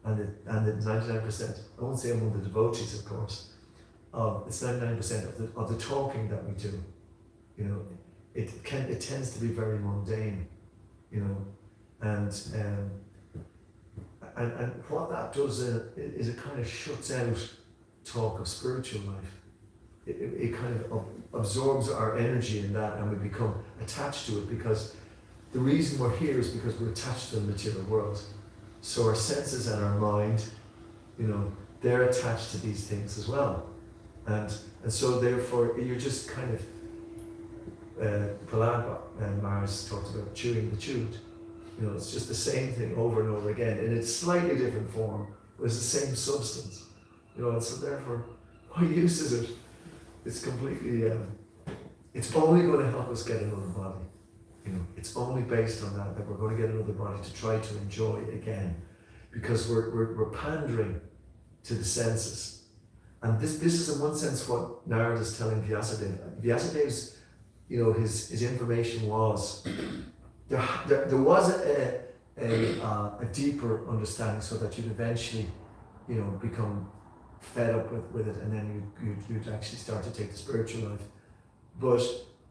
and the 99%. I won't say among the devotees, of course. It's 99% of the talking that we do. It tends to be very mundane, and what that does is it kind of shuts out talk of spiritual life. It kind of absorbs our energy in that, and we become attached to it, because the reason we're here is because we're attached to the material world. So our senses and our mind, you know, they're attached to these things as well. And so therefore you're just kind of, Prahlad Maharaj talked about chewing the chewed. You know, it's just the same thing over and over again in its slightly different form, but it's the same substance. You know, and so therefore, what use is it? It's completely, it's only going to help us get another body. You know, it's only based on that we're going to get another body to try to enjoy again, because we're pandering to the senses. And this is in one sense what Narad is telling Vyasadeva. Vyasadev's, you know, his information was there was a deeper understanding, so that you'd eventually, you know, become fed up with it, and then you'd actually start to take the spiritual life. But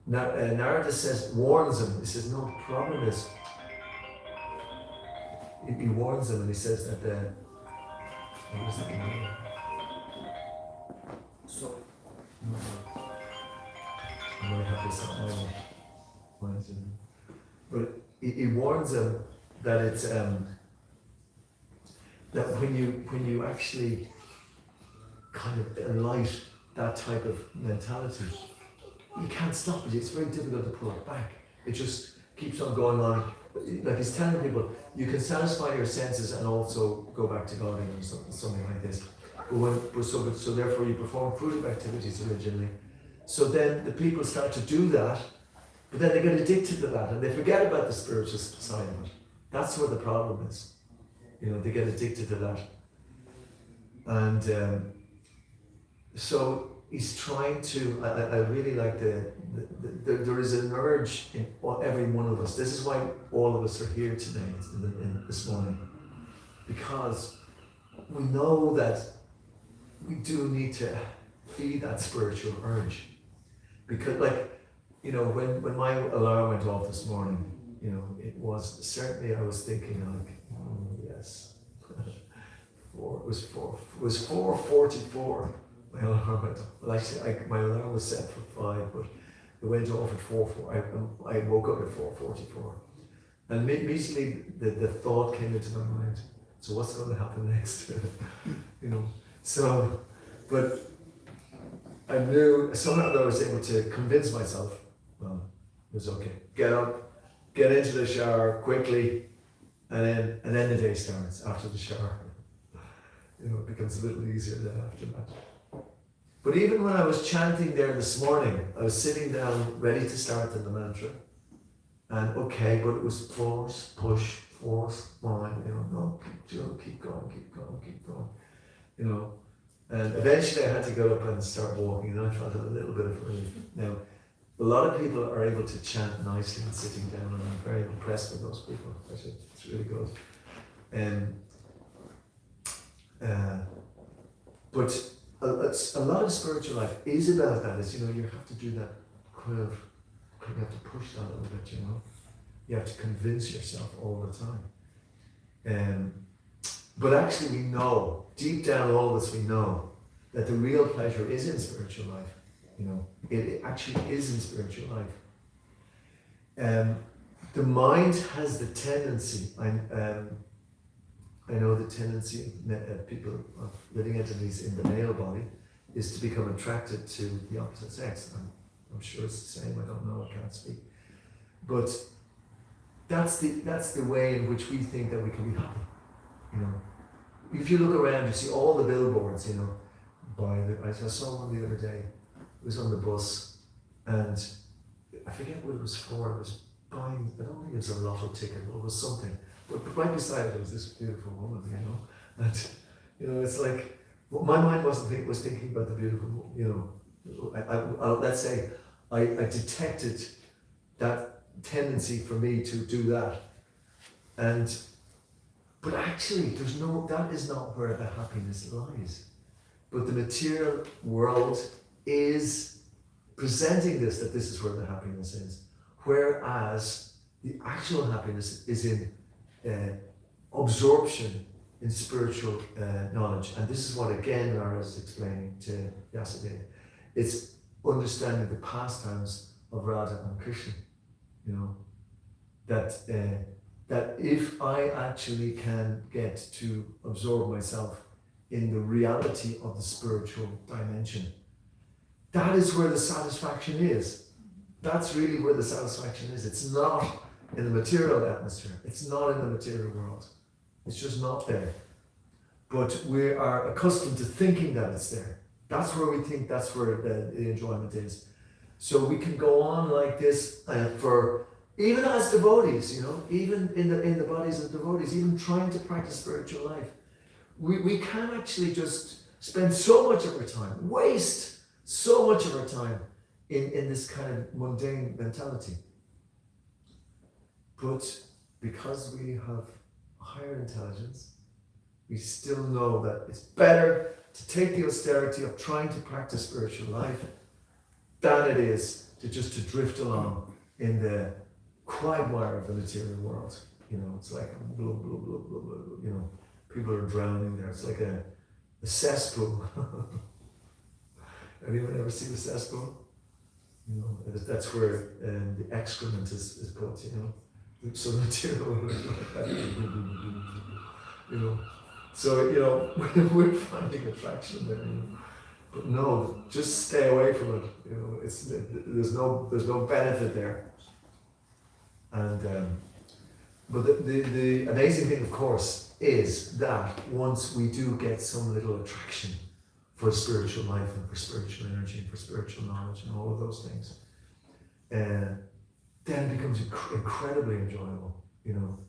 Narada warns him. He says, no, the problem is, he warns him, and he says that what was that? So, I might have this on my mind. But he warns him that it's that when you actually kind of enlight that type of mentality, you can't stop it. It's very difficult to pull it back. It just keeps on going on. Like he's telling people, you can satisfy your senses and also go back to God or something like this. So therefore you perform fruitive activities originally. So then the people start to do that, but then they get addicted to that and they forget about the spiritual side of it. That's where the problem is. You know, they get addicted to that. And so he's trying to, I really like there is an urge in every one of us. This is why all of us are here today, this morning. Because we know that we do need to feed that spiritual urge. Because like, you know, when my alarm went off this morning, you know, it was certainly, I was thinking like, oh yes, it was 4:44. My alarm went off. Well, actually, my alarm was set for 5, but it went off at 4:4. I woke up at 4:44, and immediately the thought came into my mind. So what's going to happen next? You know. So, but I knew somehow that I was able to convince myself. Well, it was okay. Get up, get into the shower quickly, and then the day starts after the shower. You know, it becomes a little easier then after that. But even when I was chanting there this morning, I was sitting down ready to start the mantra. And okay, but it was force, push, force, mind, you know, no, keep going. You know. And eventually I had to get up and start walking, and I felt a little bit of relief. Now, a lot of people are able to chant nicely and sitting down, and I'm very impressed with those people. It's really good. But a lot of spiritual life is about that. Is, you know, you have to do that kind of, you have to push that a little bit. You know, you have to convince yourself all the time. But actually, we know deep down, all of us, we know that the real pleasure is in spiritual life. You know, it actually is in spiritual life. The mind has the tendency. I know the tendency of people, of living entities in the male body, is to become attracted to the opposite sex. I'm sure it's the same. I don't know. I can't speak. But that's the way in which we think that we can be happy. You know, if you look around, you see all the billboards. You know, I saw one the other day. It was on the bus, and I forget what it was for. It was buying. I don't think it was a lotto ticket, but it was something. But right beside it was this beautiful woman. You know, and you know, it's like my mind was thinking about the beautiful. You know, let's say I detected that tendency for me to do that, but actually, that is not where the happiness lies. But the material world is presenting that this is where the happiness is. Whereas the actual happiness is in absorption in spiritual knowledge. And this is what, again, Lara is explaining to Vyasadeva. It's understanding the pastimes of Radha and Krishna. You know, that that if I actually can get to absorb myself in the reality of the spiritual dimension, that is where the satisfaction is. That's really where the satisfaction is. It's not in the material atmosphere. It's not in the material world. It's just not there. But we are accustomed to thinking that it's there. That's where we think that's where the enjoyment is. So we can go on like this for, even as devotees, you know, even in the bodies of devotees, even trying to practice spiritual life. We can actually just spend so much of our time, waste so much of our time in this kind of mundane mentality. But because we have a higher intelligence, we still know that it's better to take the austerity of trying to practice spiritual life than it is to just to drift along in the quagmire of the material world. You know, it's like blah, blah, blah, blah, blah, you know, people are drowning there. It's like a cesspool. Anyone ever seen a cesspool? You know, that's where the excrement is put, you know. So the material, you know. So, you know, we're finding attraction there, you know. But no, just stay away from it. You know, there's no benefit there. And but the amazing thing, of course, is that once we do get some little attraction for spiritual life and for spiritual energy and for spiritual knowledge and all of those things, then it becomes incredibly enjoyable. You know,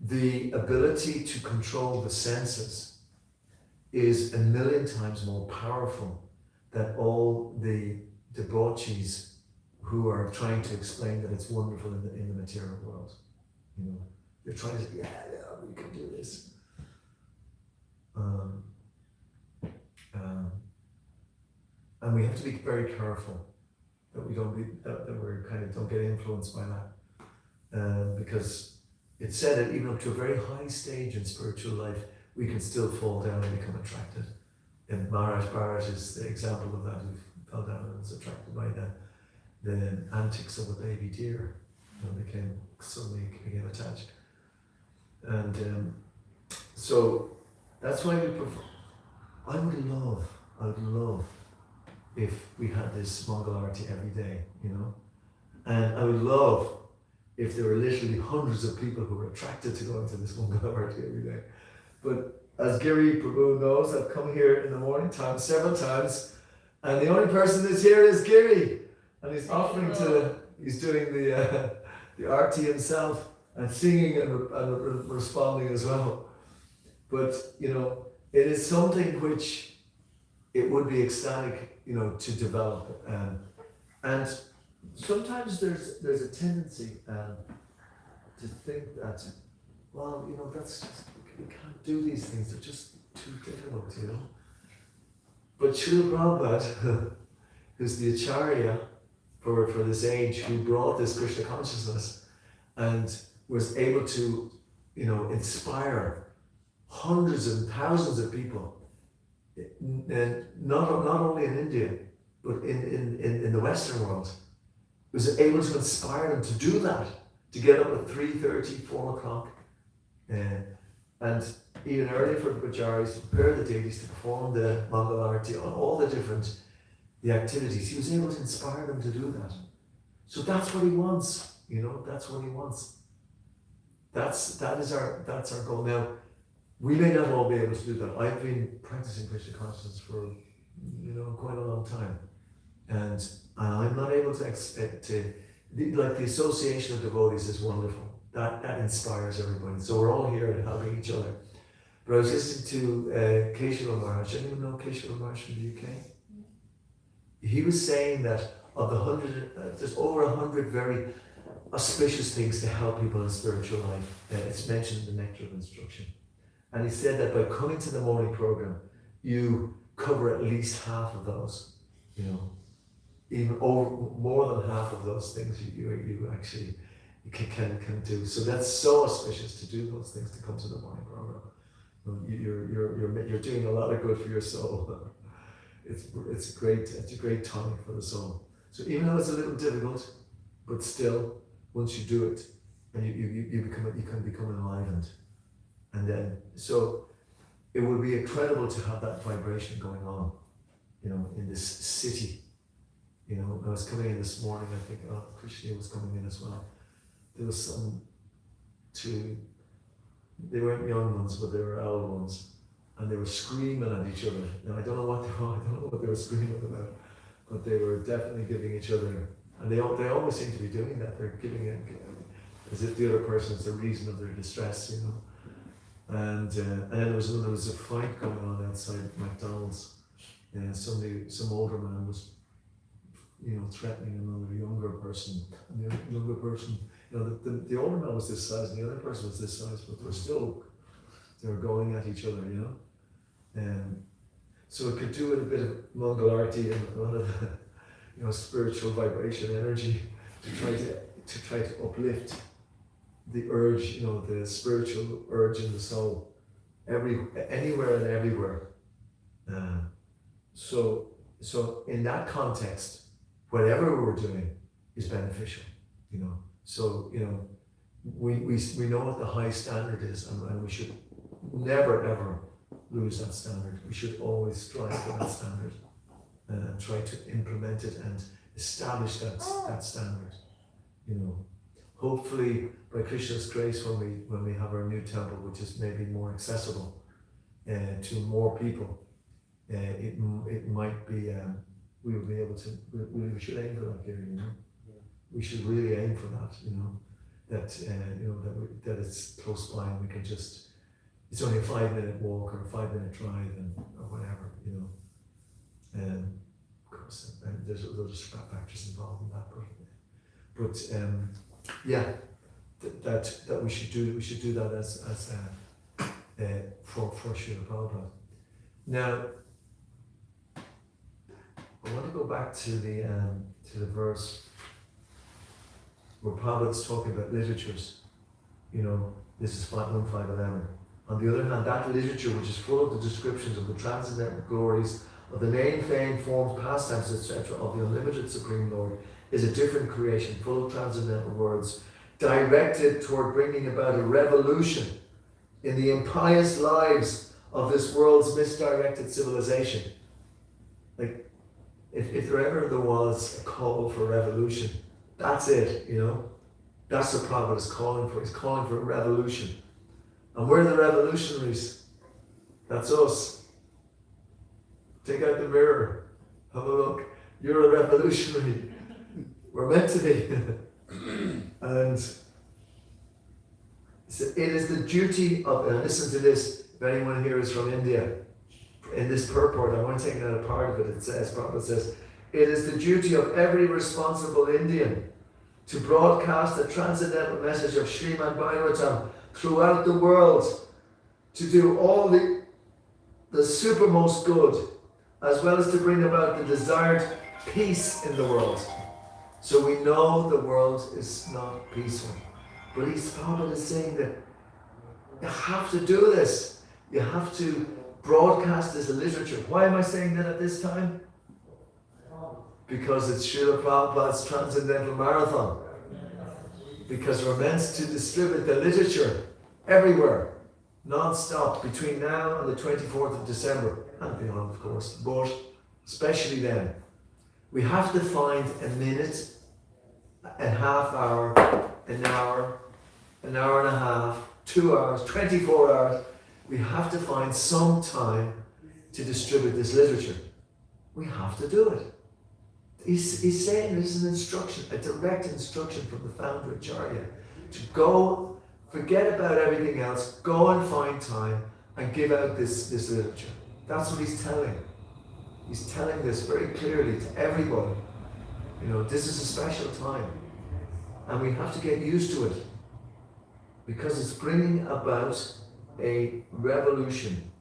the ability to control the senses is 1,000,000 times more powerful than all the debauchees who are trying to explain that it's wonderful in the material world. You know, they're trying to say, yeah, we can do this. And we have to be very careful that we don't get influenced by that, because it's said that even up to a very high stage in spiritual life, we can still fall down and become attracted. And Maharaj Bharat is the example of that, who fell down and was attracted by the antics of a baby deer, and suddenly became attached. And so that's why I would love if we had this Mongol Arati every day, you know. And I would love if there were literally hundreds of people who were attracted to going to this Mongol Arati every day. But as Giri Prabhu knows, I've come here in the morning time several times, and the only person that's here is Giri, and he's he's doing the arti himself and singing and responding as well. But you know, it is something which it would be ecstatic, you know, to develop, and sometimes there's a tendency to think that, well, you know, that's just, we can't do these things, they're just too difficult, you know. But Srila Prabhupada, who's the Acharya for this age, who brought this Krishna consciousness and was able to, you know, inspire hundreds and thousands of people, and not only in India, but in the Western world, was able to inspire them to do that, to get up at 3:30, 4 o'clock, and even earlier for the Pujaris, to prepare the deities, to perform the Mongol Arati, on all the activities. He was able to inspire them to do that. So that's what he wants, you know, that's what he wants. That's our goal. Now, we may not all be able to do that. I've been practicing Krishna consciousness for, you know, quite a long time. And I'm not able to like the association of devotees is wonderful. That inspires everybody. So we're all here and helping each other. But I was listening to Keshava Maharaj. Anyone know Keshava Maharaj from the UK? He was saying that of the 100, there's over 100 very auspicious things to help people in spiritual life. It's mentioned in the Nectar of Instruction. And he said that by coming to the morning program, you cover at least half of those, you know. Even more than half of those things you actually can do. So that's so auspicious to do those things, to come to the morning program. You're doing a lot of good for your soul. It's a great tonic for the soul. So even though it's a little difficult, but still, once you do it, and you can become enlivened. And then, so it would be incredible to have that vibration going on, you know, in this city. You know, I was coming in this morning, I think Krishna was coming in as well. There was some they weren't young ones, but they were old ones, and they were screaming at each other. Now I don't know what they were screaming about, but they were definitely giving each other, and they always seem to be doing that. They're giving it as if the other person is the reason of their distress, you know. And then there was a fight going on outside McDonald's, and some older man was, you know, threatening another younger person, and the younger person, you know, the older man was this size and the other person was this size, but they were going at each other, you know. And so it could do with a bit of Mongol arti and a lot of, you know, spiritual vibration energy to try to uplift the urge, you know, the spiritual urge in the soul, anywhere and everywhere. So in that context, whatever we're doing is beneficial, you know. So, you know, we know what the high standard is, and we should never ever lose that standard. We should always strive for that standard and try to implement it and establish that standard, you know. Hopefully, by Krishna's grace, when we have our new temple, which is maybe more accessible to more people, it might be we will be able to. We should aim for that here, you know. We should really aim for that, you know. That you know that it's close by and we can just. It's only a 5-minute walk or a 5-minute drive or whatever, you know. Of course, there's other factors involved in that, but yeah, that we should do that as for Srila Prabhupada. Now, I want to go back to the verse where Prabhupada's talking about literatures. You know, this is 1.5.11. On the other hand, that literature which is full of the descriptions of the transcendental glories of the name, fame, forms, pastimes, etc. of the unlimited Supreme Lord is a different creation, full of transcendental words, directed toward bringing about a revolution in the impious lives of this world's misdirected civilization. Like, if there was a call for revolution, that's it, you know. That's what Prabhupada is calling for. He's calling for a revolution. And we're the revolutionaries. That's us. Take out the mirror. Have a look. You're a revolutionary. We're meant to be. And it is the duty of, and listen to this, if anyone here is from India, in this purport, I want to take out a part of it, Prabhupada says, it is the duty of every responsible Indian to broadcast the transcendental message of Srimad Bhagavatam throughout the world, to do all the supermost good, as well as to bring about the desired peace in the world. So we know the world is not peaceful. But Prabhupada is saying that you have to do this. You have to broadcast this literature. Why am I saying that at this time? Because it's Srila Prabhupada's Transcendental Marathon. Because we're meant to distribute the literature everywhere, non-stop, between now and the 24th of December, and beyond, of course, but especially then. We have to find a minute, a half hour, an hour and a half, 2 hours, 24 hours. We have to find some time to distribute this literature. We have to do it. He's saying this is an instruction, a direct instruction from the founder Acharya, to go, forget about everything else, go and find time and give out this literature. That's what he's telling. He's telling this very clearly to everybody. You know, this is a special time. And we have to get used to it. Because it's bringing about a revolution.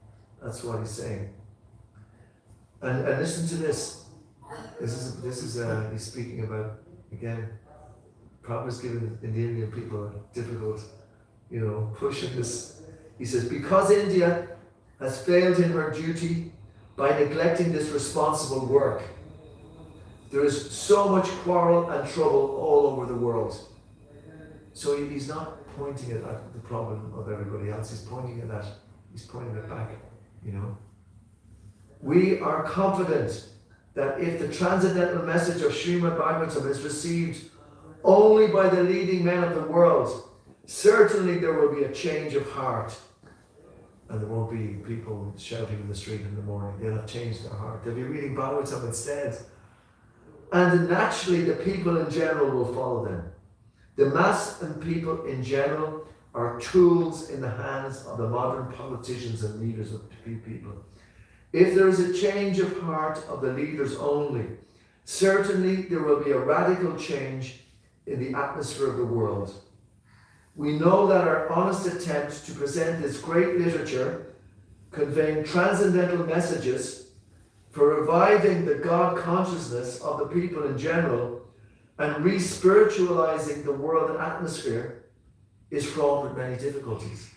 That's what he's saying. And listen to this. This is he's speaking about, again, Prabhupada's giving the Indian people a difficult, you know, pushing this. He says, because India has failed in her duty by neglecting this responsible work, there is so much quarrel and trouble all over the world. So he's not pointing it at the problem of everybody else, he's pointing it back, you know. We are confident that if the transcendental message of Srimad Bhagavatam is received only by the leading men of the world, certainly there will be a change of heart. And there won't be people shouting in the street in the morning. They'll have changed their heart. They'll be reading Bhagavatam instead. And naturally the people in general will follow them. The mass and people in general are tools in the hands of the modern politicians and leaders of the people. If there is a change of heart of the leaders only, certainly there will be a radical change in the atmosphere of the world. We know that our honest attempt to present this great literature, conveying transcendental messages for reviving the God consciousness of the people in general and re-spiritualizing the world atmosphere, is fraught with many difficulties.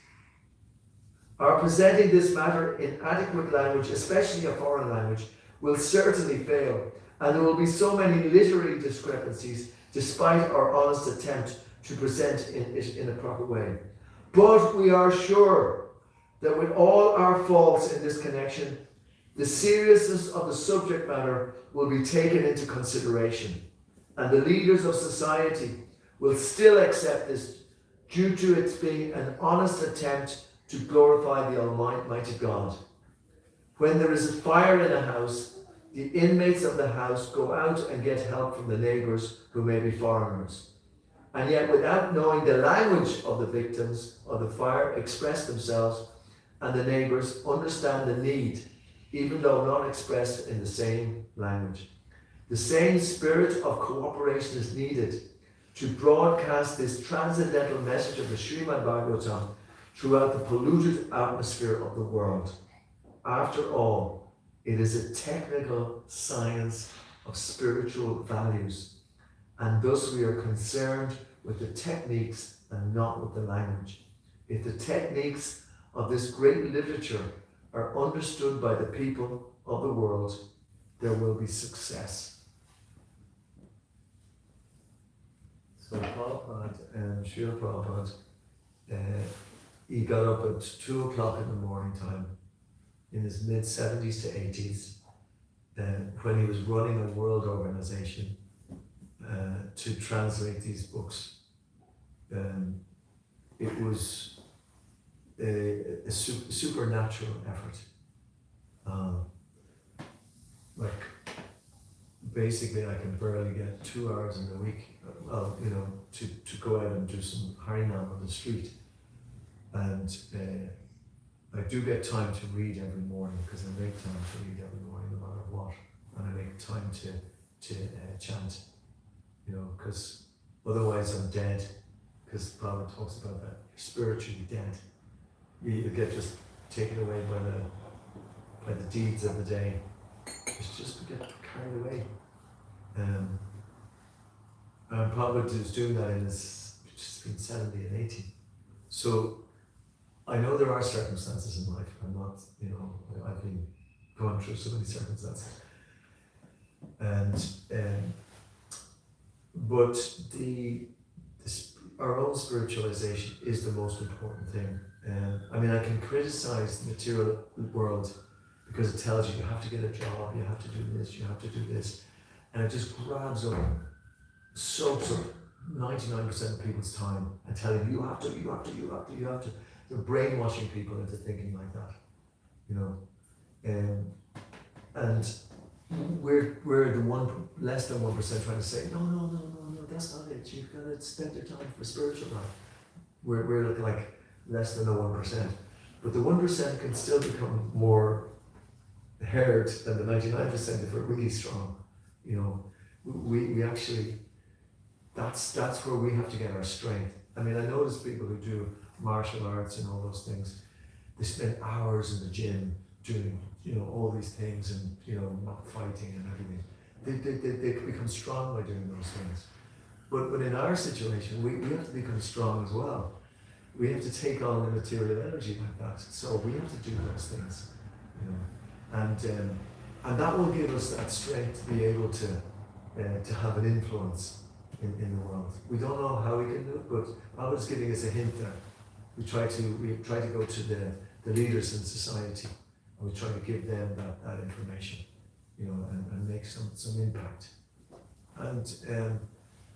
Our presenting this matter in adequate language, especially a foreign language, will certainly fail, and there will be so many literary discrepancies despite our honest attempt to present it in a proper way. But we are sure that with all our faults in this connection, the seriousness of the subject matter will be taken into consideration, and the leaders of society will still accept this due to its being an honest attempt to glorify the Almighty God. When there is a fire in a house, the inmates of the house go out and get help from the neighbours who may be foreigners. And yet, without knowing the language of the victims of the fire, express themselves, and the neighbours understand the need, even though not expressed in the same language. The same spirit of cooperation is needed to broadcast this transcendental message of the Srimad Bhagavatam throughout the polluted atmosphere of the world. After all, it is a technical science of spiritual values, and thus we are concerned with the techniques and not with the language. If the techniques of this great literature are understood by the people of the world, there will be success. So Prabhupada and Srila Prabhupada, he got up at 2 o'clock in the morning time in his mid-70s to 80s when he was running a world organization to translate these books. It was a supernatural effort. Like, basically I can barely get 2 hours in a week, to go out and do some Harinam on the street. And I do get time to read every morning, because I make time to read every morning no matter what. And I make time to chant, because otherwise I'm dead, because Prabhupada talks about that, you're spiritually dead. You get just taken away by the deeds of the day. It's just we get carried away. And Prabhupada is doing that in his between 70 and 80. So I know there are circumstances in life. I'm not, I've been going through so many circumstances. But our own spiritualization is the most important thing. I can criticize the material world because it tells you have to get a job, you have to do this, you have to do this. And it just grabs up, soaks up 99% of people's time and telling you have to. They're brainwashing people into thinking like that, and we're the less than 1% trying to say, no, that's not it. You've got to spend your time for spiritual life. We're looking like less than the 1%. But the 1% can still become more heard than the 99% if we're really strong. We actually, that's where we have to get our strength. I notice people who do martial arts and all those things, they spend hours in the gym doing, all these things and, not fighting and everything. They become strong by doing those things. But in our situation, we have to become strong as well. We have to take on the material energy like that. So we have to do those things, and that will give us that strength to be able to have an influence in the world. We don't know how we can do it, but Prabhupada's giving us a hint there. We try to go to the leaders in society, and we try to give them that information, and make some impact. And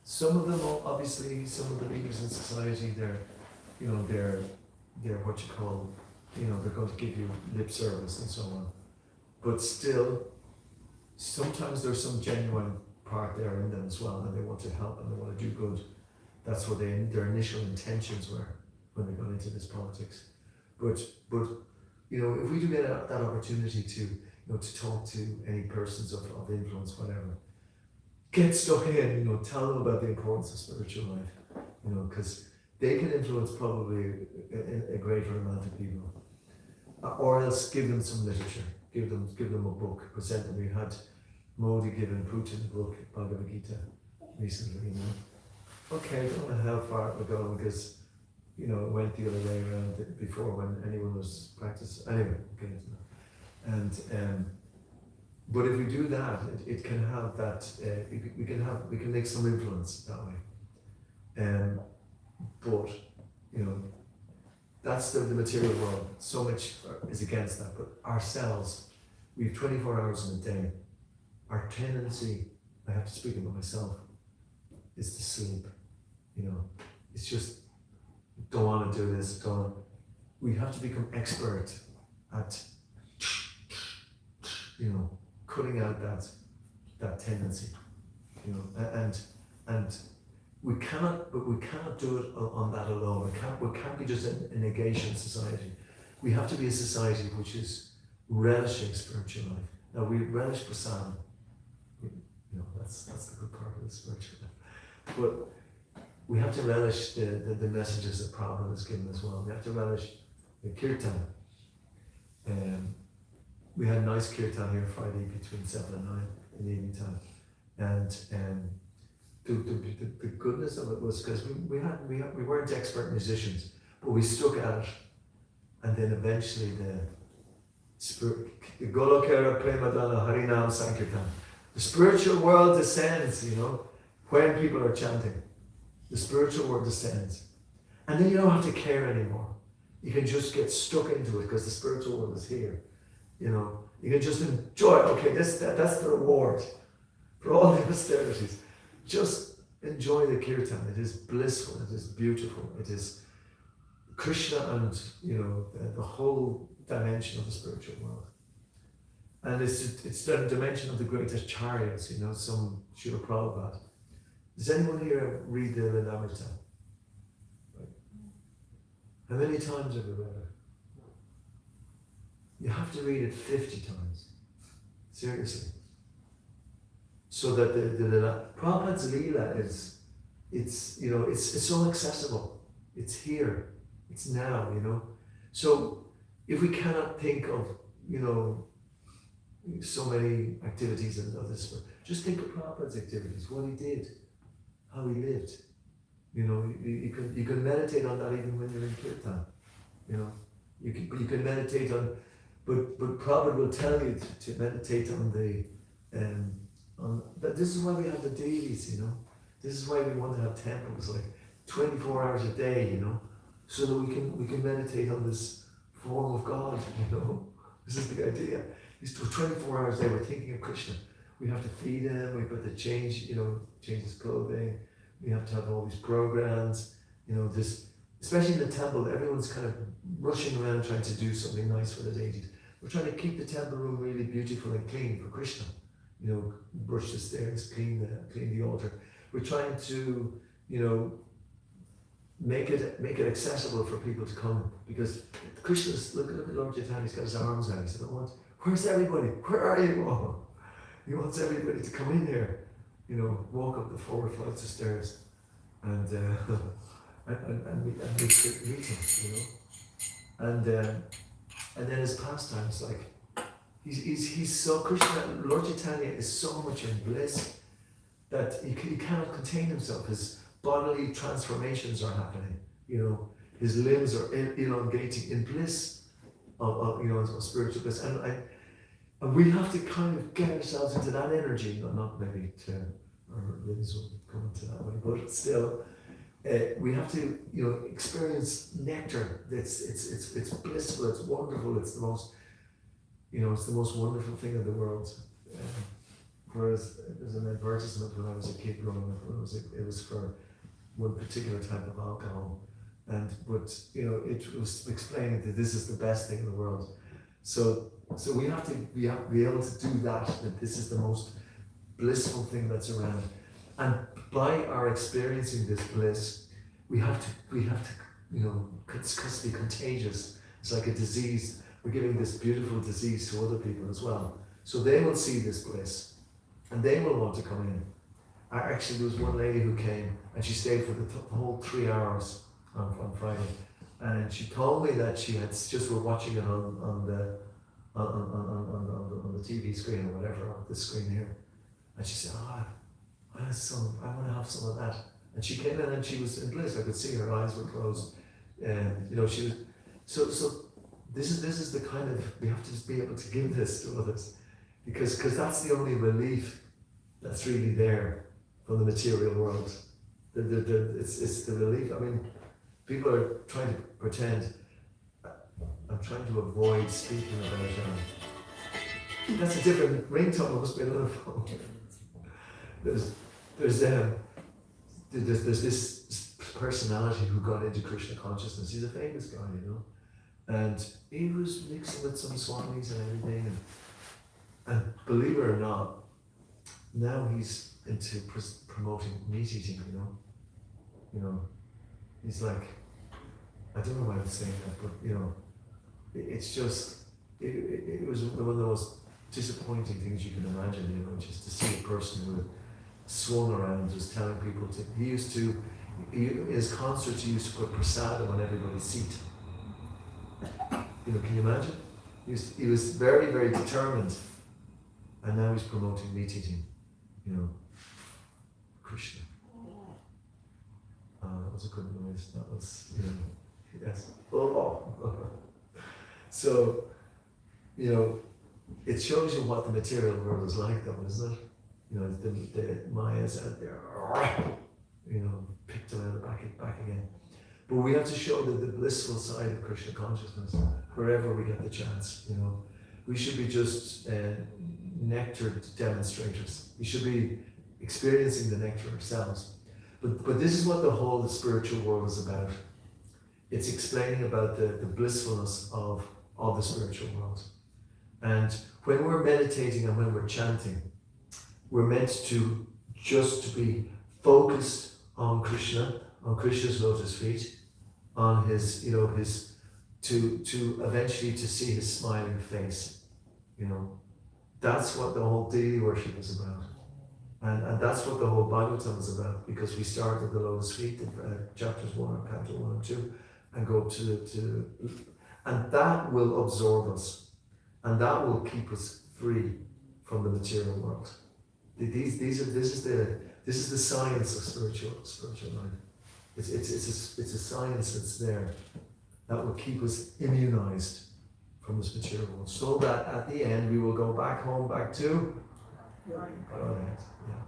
some of them, obviously, some of the leaders in society, they're what you call, they're going to give you lip service and so on. But still, sometimes there's some genuine part there in them as well, and they want to help and they want to do good. That's what their initial intentions were when they got into this politics. But if we do get that opportunity to talk to any persons of influence, whatever, get stuck in, tell them about the importance of spiritual life, because they can influence probably a greater amount of people. Or else give them some literature, give them a book, present them. We had Modi giving Putin the book, Bhagavad Gita, recently, Okay, I don't know how far it will go because, it went the other way around before when anyone was practicing. Anyway, we'll get into that. And, but if we do that, it can have that, we can make some influence that way. But, that's the material world. So much is against that. But ourselves, we have 24 hours in a day. Our tendency, I have to speak about myself, is to sleep. It's just, don't want to do this, we have to become expert at, cutting out that tendency, and we cannot do it on that alone. We can't be just a negation society. We have to be a society which is relishing spiritual life. Now we relish prasad. That's the good part of the spiritual life. But we have to relish the messages that Prabhupada has given as well. We have to relish the kirtan. We had a nice kirtan here Friday between 7 and 9 in the evening time. And the goodness of it was because we weren't expert musicians, but we stuck at it. And then eventually the Golokera Premadana Harinam Sankirtan, the spiritual world descends, when people are chanting. The spiritual world descends. And then you don't have to care anymore. You can just get stuck into it because the spiritual world is here. You can just enjoy it. Okay, that's the reward for all the austerities. Just enjoy the kirtan. It is blissful, it is beautiful, it is Krishna and the whole dimension of the spiritual world. And it's the dimension of the greatest chariots, some Srila Prabhupada. Does anyone here read the Linamrita? Right. How many times have you read it? You have to read it 50 times. Seriously. So that the Prabhupada's Leela it's so accessible. It's here. It's now, So if we cannot think of, so many activities and others, just think of Prabhupada's activities, what he did, how he lived. You can meditate on that even when you're in kirtan. You can meditate on, but Prabhupada will tell you to meditate on that. This is why we have the deities. This is why we want to have temples like 24 hours a day. So that we can meditate on this form of God. This is the idea. These 24 hours a day, we're thinking of Krishna. We have to feed him. We've got to change his clothing. We have to have all these programs. Especially in the temple, everyone's kind of rushing around trying to do something nice for the deities. We're trying to keep the temple room really beautiful and clean for Krishna. Brush the stairs, clean the altar. We're trying to, make it accessible for people to come, because Krishna's look at Lord Chaitanya, he's got his arms out. He said, "Where's everybody? Where are you all?" He wants everybody to come in here, walk up the 4 flights of stairs, and meet him, and then his pastimes, like he's so Krishna. Lord Chaitanya is so much in bliss that he cannot contain himself. His bodily transformations are happening. His limbs are elongating in bliss of spiritual bliss, and we have to kind of get ourselves into that energy, not maybe to or Liz will come into that way, but still, we have to, experience nectar. It's blissful. It's wonderful. It's the most, it's the most wonderful thing in the world. Whereas there's an advertisement when I was a kid growing up. It was for one particular type of alcohol, but it was explaining that this is the best thing in the world. So we have to be able to do that. That this is the most blissful thing that's around, and by our experiencing this bliss, we have to it's be contagious. It's like a disease. We're giving this beautiful disease to other people as well, so they will see this bliss. And they will want to come in. Actually, there was one lady who came and she stayed for the whole 3 hours on Friday, and she told me that she had just were watching it on the TV screen or whatever, on this screen here, and she said, "Oh, I want to have some of that." And she came in and she was in bliss. I could see her eyes were closed, and she was. So this is the kind of, we have to just be able to give this to others, because that's the only relief that's really there from the material world. It's the relief. I mean, people are trying to pretend. I'm trying to avoid speaking about. That's a different ringtone. It must be another phone. There's this personality who got into Krishna consciousness. He's a famous guy, and he was mixing with some swamis and everything, and believe it or not, now he's into promoting meat eating, he's like, I don't know why I'm saying that, but it's just, it was one of the most disappointing things you can imagine, just to see a person who swung around just telling people to, in his concerts he used to put prasadam on everybody's seat. Can you imagine? He was very, very determined, and now he's promoting meat eating. Krishna. That was a good noise. That was, yes. So, it shows you what the material world is like, though, isn't it? The Mayas out there, picked them out back again. But we have to show the blissful side of Krishna consciousness wherever we get the chance. We should be just nectar demonstrators. We should be experiencing the nectar ourselves. But this is what the whole spiritual world is about. It's explaining about the blissfulness of the spiritual world. And when we're meditating and when we're chanting, we're meant to just be focused on Krishna, on Krishna's lotus feet, on his, to eventually to see his smiling face. That's what the whole daily worship is about. And that's what the whole Bhagavatam is about, because we start at the lotus feet, chapters 1, canto 1 and 2, and go to and that will absorb us, and that will keep us free from the material world. This is the science of spiritual life. It's a science that's there that will keep us immunized from this material world, so that at the end we will go back home, back to Godhead. Yeah.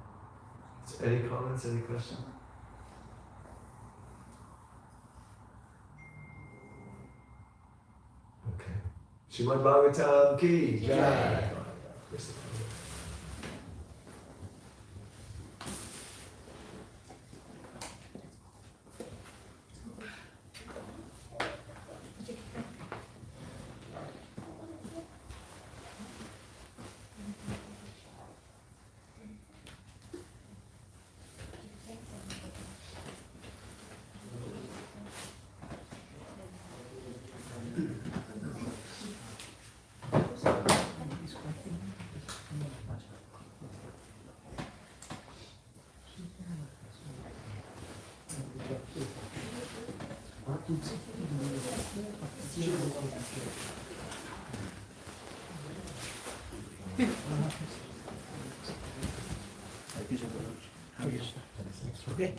So any comments? Any questions? Okay. Srimad Bhagavatam ki jai. Okay.